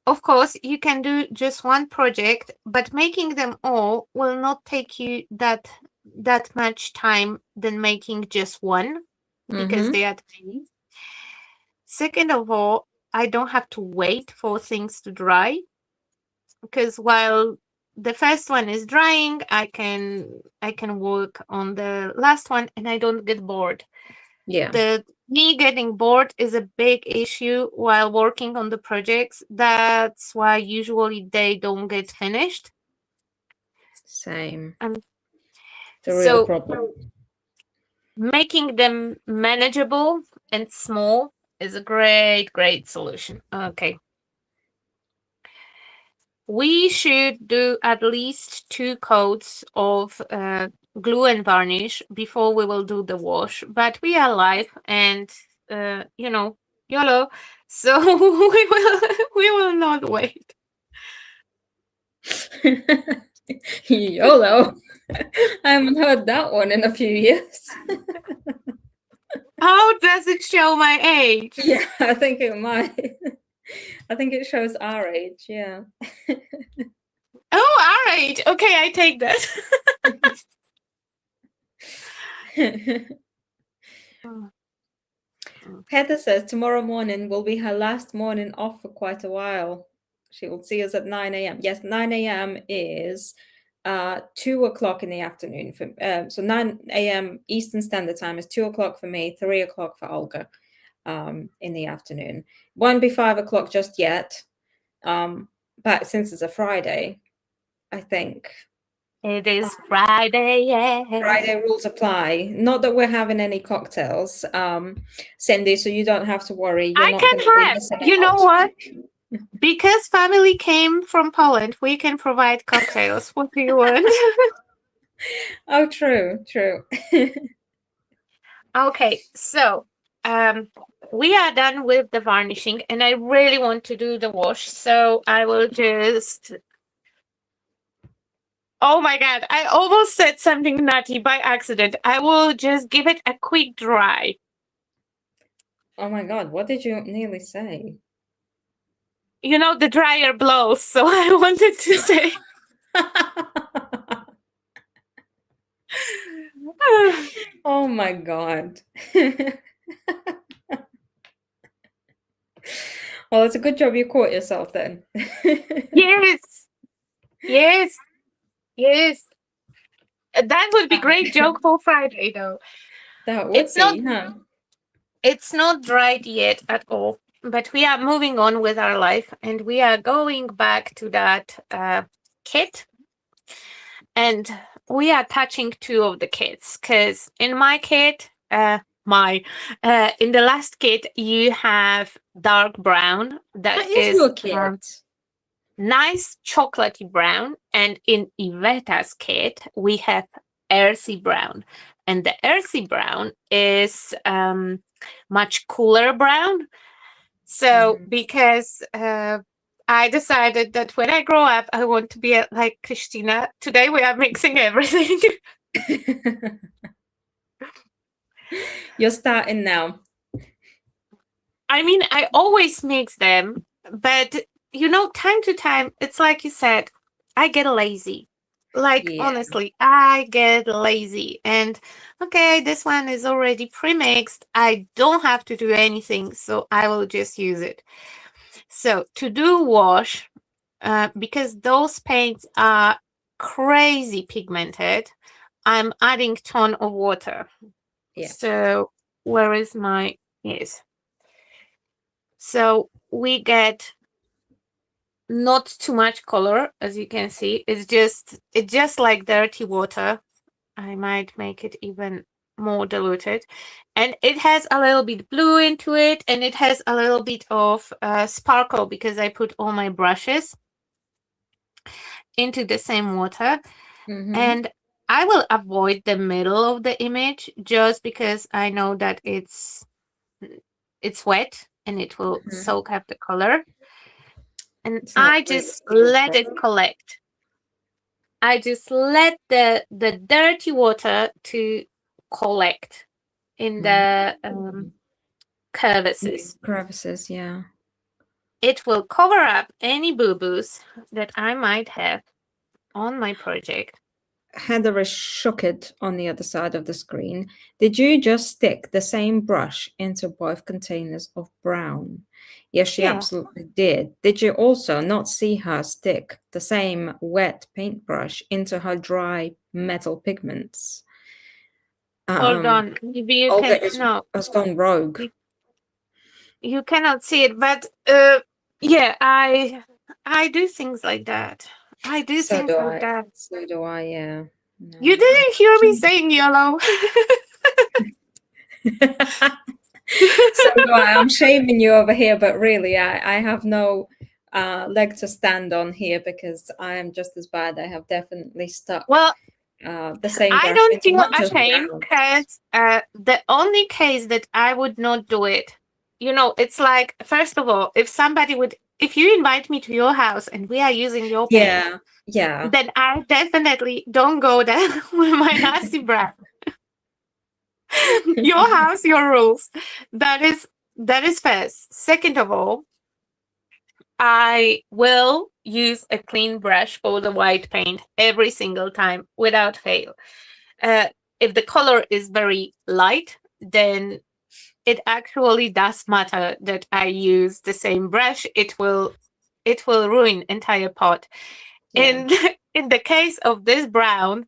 of course, you can do just one project, but making them all will not take you that much time than making just one, because they are tiny. Second of all, I don't have to wait for things to dry, because while the first one is drying, I can work on the last one and I don't get bored. Yeah. Me getting bored is a big issue while working on the projects. That's why usually they don't get finished. Same. Um, It's a real so problem. making them manageable and small is a great solution. Okay. We should do at least 2 coats of glue and varnish before we will do the wash. But we are live and YOLO. So we will not wait. YOLO. I haven't heard that one in a few years. How does it show my age? Yeah, I think it might. I think it shows our age, yeah. Oh, all right. Okay, I take that. Heather says tomorrow morning will be her last morning off for quite a while. She will see us at 9 a.m. Yes, 9 a.m. is 2 o'clock in the afternoon. So 9 a.m. Eastern Standard Time is 2 o'clock for me, 3 o'clock for Olga in the afternoon. Won't be 5 o'clock just yet. But since it's a Friday, I think It is Friday, yeah. Friday rules apply. Not that we're having any cocktails, Cindy, so you don't have to worry. You're I not can going to be have. missing You know out. what? Because family came from Poland, we can provide cocktails. What do you want? Oh, true. Okay, so we are done with the varnishing, and I really want to do the wash, so I will just. Oh my god, I almost said something nutty by accident. I will just give it a quick dry. Oh my god, what did you nearly say? The dryer blows, so I wanted to say. Oh my god. Well, it's a good job you caught yourself then. Yes. That would be great joke for Friday, though. That would It's not. be, huh? It's not dried yet at all, but we are moving on with our life, and we are going back to that kit, and we are touching 2 of the kits, because in my kit, in the last kit, you have dark brown That is is your kit. nice chocolatey brown, and in Iveta's kit, we have earthy brown, and the earthy brown is much cooler brown. So because I decided that when I grow up, I want to be like Krisztina. Today we are mixing everything. You're starting now. I mean, I always mix them, but time to time, it's like you said, I get lazy. Like, Yeah. honestly, I get lazy. And okay, this one is already pre-mixed. I don't have to do anything, so I will just use it. So to do wash, because those paints are crazy pigmented, I'm adding ton of water. Yeah. So where is my yes? So we get not too much color, as you can see. It's just like dirty water. I might make it even more diluted, and it has a little bit blue into it, and it has a little bit of sparkle because I put all my brushes into the same water. And I will avoid the middle of the image just because I know that it's wet and it will soak up the color. And I just let it collect. I just let the dirty water to collect in the crevices. Crevices, yeah. It will cover up any boo-boos that I might have on my project. Heather is shocked on the other side of the screen. Did you just stick the same brush into both containers of brown? Yes, she absolutely did. Did you also not see her stick the same wet paintbrush into her dry metal pigments? Hold on. Maybe you Olga has gone rogue. You cannot see it, but yeah, I do things like that. I do things like that. So do I, yeah. No, You didn't hear me saying yellow. So do I. I'm shaming you over here, but really, I have no leg to stand on here because I am just as bad. I have definitely stuck the same brush. I don't feel ashamed because the only case that I would not do it, it's like, first of all, if you invite me to your house and we are using your paint, then I definitely don't go there with my nasty brush. Your house, your rules. That is first. Second of all, I will use a clean brush for the white paint every single time without fail. If the color is very light, then it actually does matter that I use the same brush. It will ruin entire pot. In the case of this brown,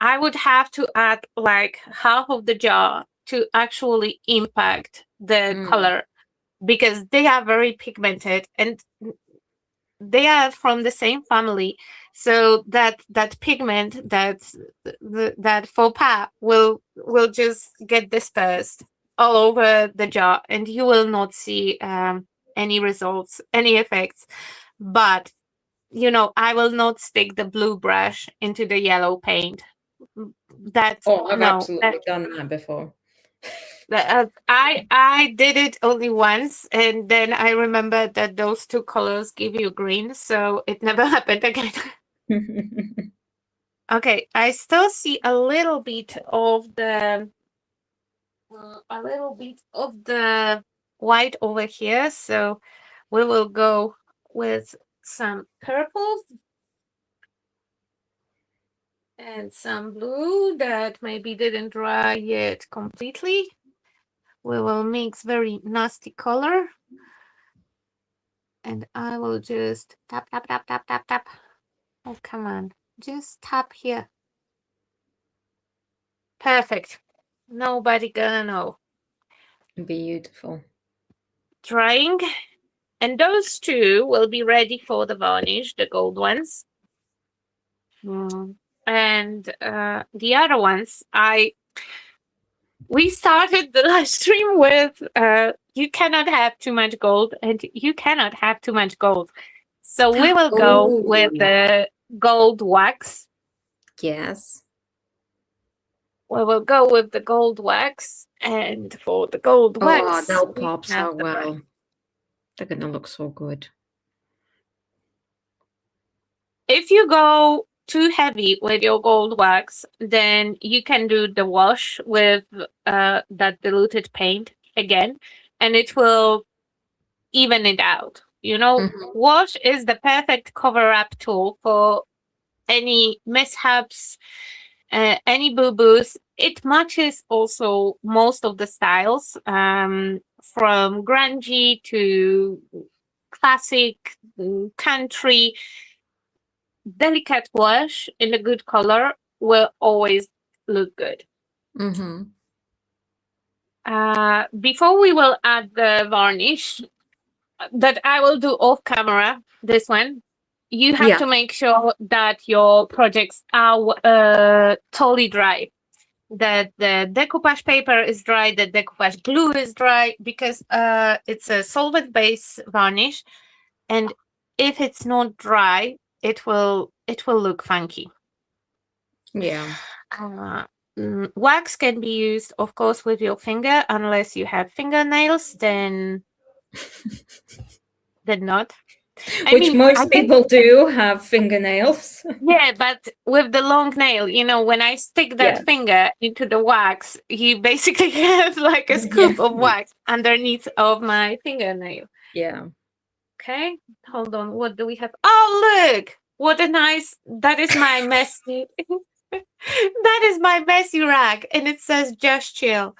I would have to add like half of the jar to actually impact the color, because they are very pigmented and they are from the same family. So that pigment, that faux pas will just get dispersed all over the jar, and you will not see any results, any effects. But I will not stick the blue brush into the yellow paint. I've absolutely done that before. I did it only once, and then I remembered that those two colors give you green, so it never happened again. Okay, I still see a little bit of the white over here, so we will go with some purple and some blue that maybe didn't dry yet completely. We will mix very nasty color, and I will just tap. Oh, come on, just tap here. Perfect. Nobody gonna know. Beautiful. Drying, and those two will be ready for the varnish, the gold ones. And the other ones, we started the live stream with you cannot have too much gold, and you cannot have too much gold. So we will go with the gold wax. Yes. We will go with the gold wax, and for the gold wax, they'll pop so well. They're gonna look so good. If you go too heavy with your gold wax, then you can do the wash with that diluted paint again, and it will even it out. Wash is the perfect cover-up tool for any mishaps, any boo-boos. It matches also most of the styles, from grungy to classic, country. Delicate wash in a good color will always look good. Before we will add the varnish that I will do off camera, this one, you have to make sure that your projects are totally dry, that the decoupage paper is dry, the decoupage glue is dry, because it's a solvent-based varnish, and if it's not dry, it will look funky. Wax can be used, of course, with your finger, unless you have fingernails, then not. I Which mean, I most think, people do have fingernails. yeah, but with the long nail, when I stick that Yeah. finger into the wax, you basically have like a Yeah. scoop of wax underneath of my fingernail. Yeah. Okay, hold on. What do we have? Oh, look! What a nice. That is my messy. That is my messy rag, and it says just chill.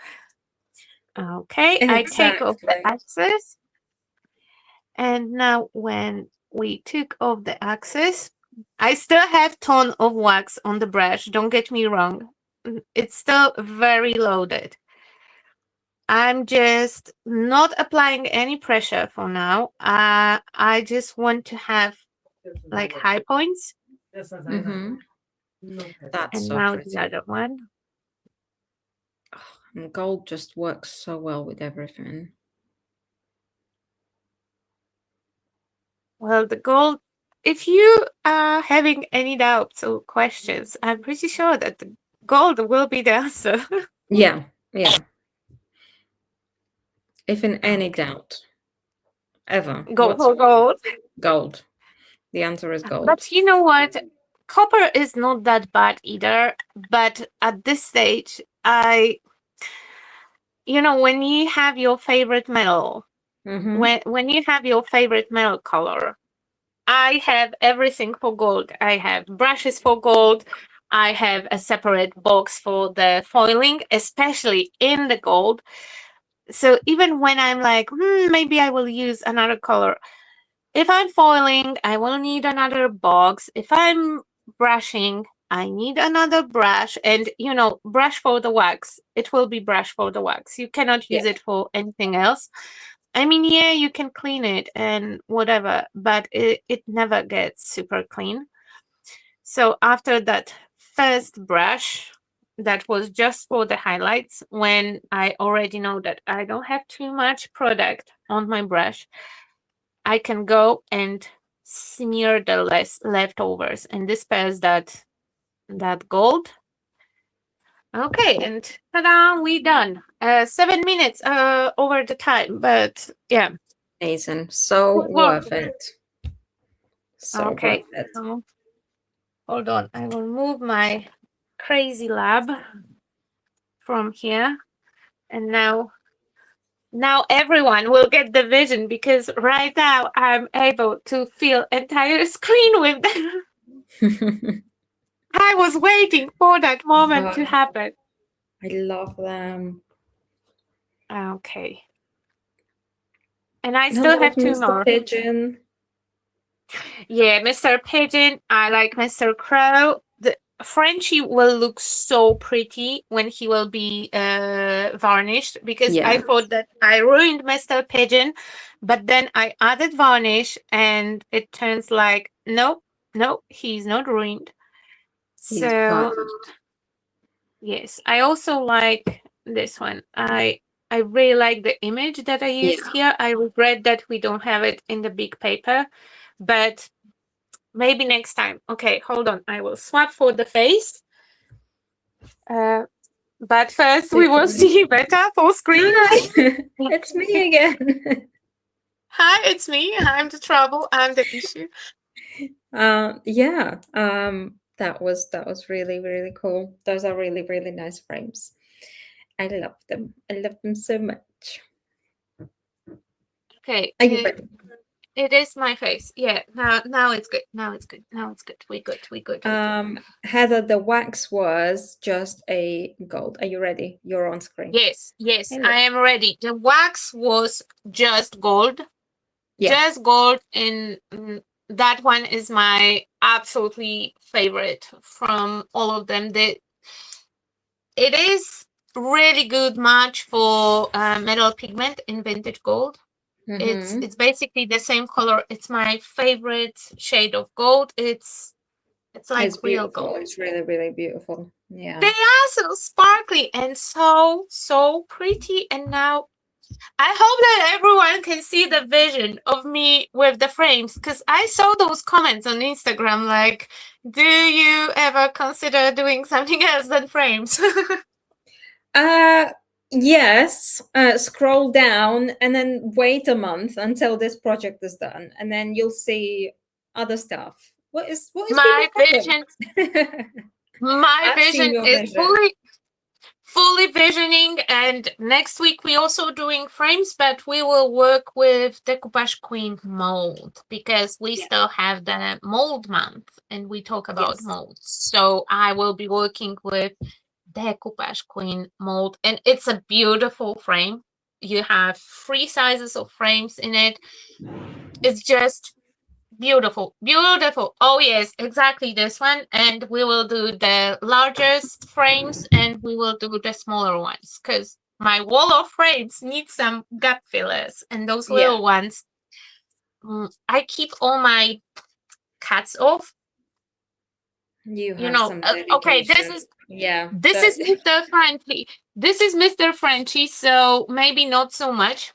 Okay, I take off the Exactly. axis, and now when we took off the axis, I still have ton of wax on the brush. Don't get me wrong. It's still very loaded. I'm just not applying any pressure for now. I just want to have like high points. Mm-hmm. That's And so now pretty. the other one. And gold just works so well with everything. Well, the gold, if you are having any doubts or questions, I'm pretty sure that the gold will be the answer. Yeah. Yeah. If in any Okay. doubt, ever, Go for gold. gold. The answer is gold. But you know what? Copper is not that bad either. But at this stage, when you have your favorite metal, Mm-hmm. when you have your favorite metal color, I have everything for gold. I have brushes for gold. I have a separate box for the foiling, especially in the gold. So even when I'm like, maybe I will use another color. If I'm foiling, I will need another box. If I'm brushing, I need another brush. And, brush for the wax. It will be brush for the wax. You cannot Yeah. use it for anything else. I mean, yeah, you can clean it and whatever, but it never gets super clean. So after that first brush, that was just for the highlights, when I already know that I don't have too much product on my brush, I can go and smear the leftovers and disperse that gold. Okay, and ta-da, we done. 7 minutes over the time, but yeah. Amazing. So Good work. worth it. So Okay, worth it. so hold on. I will move my crazy lab from here, and now everyone will get the vision, because right now I'm able to fill entire screen with them. I was waiting for that moment to happen. I love them. Okay. And I I still love have two Mr. more. Pigeon. Yeah, Mr. Pigeon. I like Mr. Crow. The Frenchie will look so pretty when he will be varnished, because I Yeah. thought that I ruined Mr. Pigeon, but then I added varnish and it turns like, no, he's not ruined. He's So perfect. yes, I also like this one. I really like the image that I used Yeah. here. I regret that we don't have it in the big paper, but maybe next time. Okay, hold on. I will swap for the face. But first we will see Iveta full screen. Hi, it's me again. Hi, it's me. I'm the trouble. I'm the issue. Yeah. That was really, really cool. Those are really, really nice frames. I love them. I love them so much. Okay. Are you ready? It is my face. Yeah. Now it's good. Now it's good. Now it's good. We good. We good. Heather, the wax was just a gold. Are you ready? You're on screen. Yes, Hello. I am ready. The wax was just gold. Yeah. Just gold, and that one is my absolutely favorite from all of them. It is really good match for metal pigment in vintage gold. Mm-hmm. It's basically the same color. It's my favorite shade of gold. It's like real gold. It's really, really beautiful. Yeah. They are so sparkly and so pretty. And now I hope that everyone can see the vision of me with the frames, because I saw those comments on Instagram like, do you ever consider doing something else than frames? Yes, scroll down and then wait a month until this project is done, and then you'll see other stuff. What is My people's vision, problem? my I've seen vision your is vision. fully visioning, and next week we also doing frames, but we will work with Decoupage Queen mold because we still have the mold month and we talk about Yes. molds. So I will be working with Decoupage Queen mold, and it's a beautiful frame. You have 3 sizes of frames in it. It's just beautiful, beautiful. Oh yes, exactly this one. And we will do the largest frames and we will do the smaller ones because my wall of frames needs some gap fillers, and those Yeah. little ones, I keep all my cuts off. You You have know, some okay, dedication. Yeah. this is Mr. Frenchy. This is Mr. Frenchy, so maybe not so much.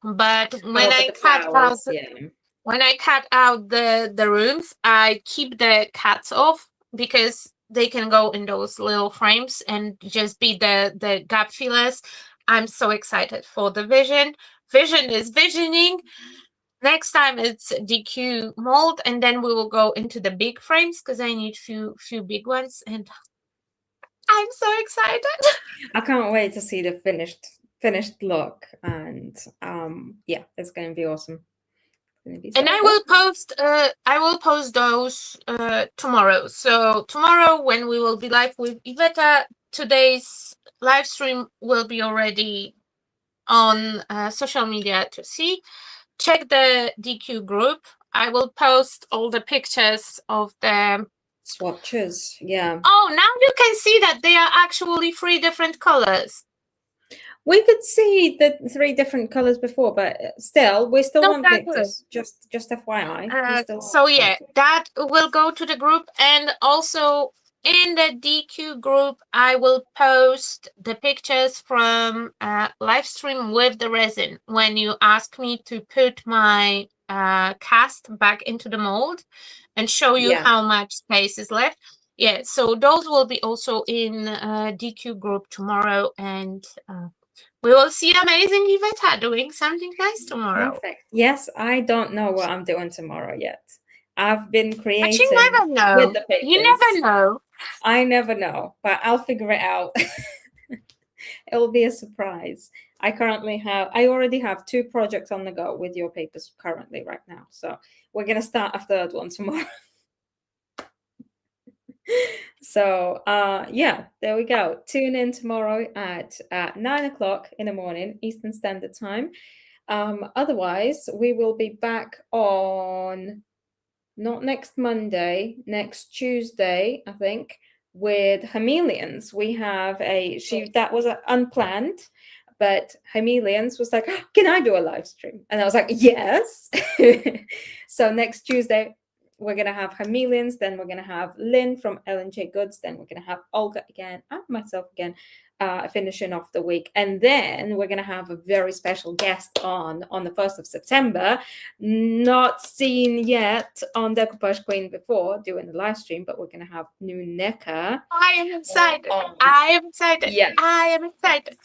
But when Oh, but I the cut out flowers, yeah. when I cut out the rooms, I keep the cuts off because they can go in those little frames and just be the gap fillers. I'm so excited for the vision. Vision is visioning. Next time it's DQ mold, and then we will go into the big frames because I need few big ones, and I'm so excited. I can't wait to see the finished look, and yeah, it's going to be awesome. It's going to be so And awesome. I will post those tomorrow. So tomorrow when we will be live with Iveta, today's live stream will be already on social media to see. Check the DQ group. I will post all the pictures of the Swatches, yeah. Oh, now you can see that they are actually 3 different colors. We could see the 3 different colors before, but still, we still No, want that good. pictures. Just FYI, we still So want yeah, pictures. that will go to the group, and also in the DQ group, I will post the pictures from live stream with the resin when you ask me to put my cast back into the mold and show you Yeah. how much space is left. Yeah, so those will be also in DQ group tomorrow, and we will see amazing Iveta doing something nice tomorrow. Perfect. Yes, I don't know what I'm doing tomorrow yet. I've been But you creating never with know. the You papers. never know. I never know, but I'll figure it out. It will be a surprise. I already have 2 projects on the go with your papers currently right now. So we're going to start a 3rd one tomorrow. So yeah, there we go. Tune in tomorrow at 9 o'clock in the morning, Eastern Standard Time. Otherwise, we will be back on not next Monday, next Tuesday, I think, with Chameleons. We have that was unplanned, but Chameleons was like, "Oh, can I do a live stream?" And I was like, yes. So next Tuesday, we're going to have Chameleons, then we're going to have Lynn from L&J Goods, then we're going to have Olga again, and myself again, finishing off the week. And then we're going to have a very special guest on the 1st of September, not seen yet on Decoupage Queen before doing the live stream, but we're going to have Nuneka. I am excited. I am excited. Yeah. I am excited.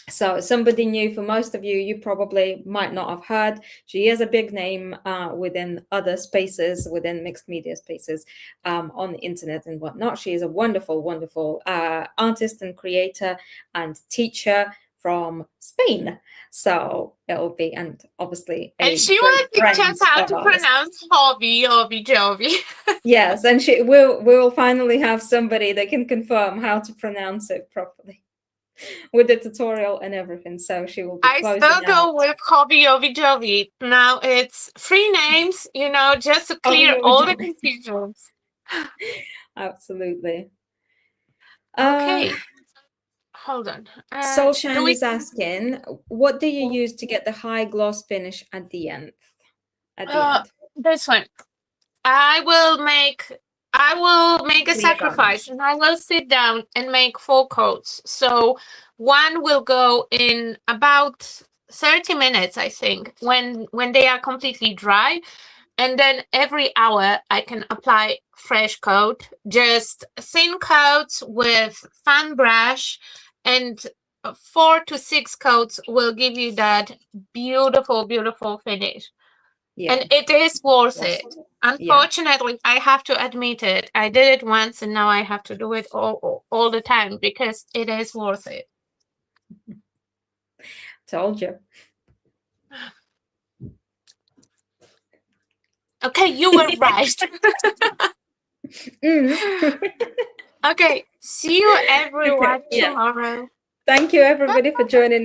So somebody new for most of you, you probably might not have heard. She is a big name within other spaces, within mixed media spaces on the internet and whatnot. She is a wonderful, wonderful artist and creator and teacher from Spain. So it'll be, and obviously And she will teach us how to pronounce hobby, jovi. Yes, and we'll finally have somebody that can confirm how to pronounce it properly with the tutorial and everything. So she will be I still go with hobby, jovi. Now it's 3 names, just to clear all the confusions. Absolutely. Okay. Hold on. Soul Shine is asking, what do you use to get the high gloss finish at the end? This one. I will make a sacrifice, and I will sit down and make 4 coats. So one will go in about 30 minutes, I think, when they are completely dry. And then every hour I can apply fresh coat, just thin coats with fan brush. And 4 to 6 coats will give you that beautiful, beautiful finish. Yeah. And it is worth Yes. it. Unfortunately, I have to admit it. I did it once and now I have to do it all the time because it is worth it. Told you. Okay, you were right. Okay, see you everyone Yeah. tomorrow. Thank you, everybody, for joining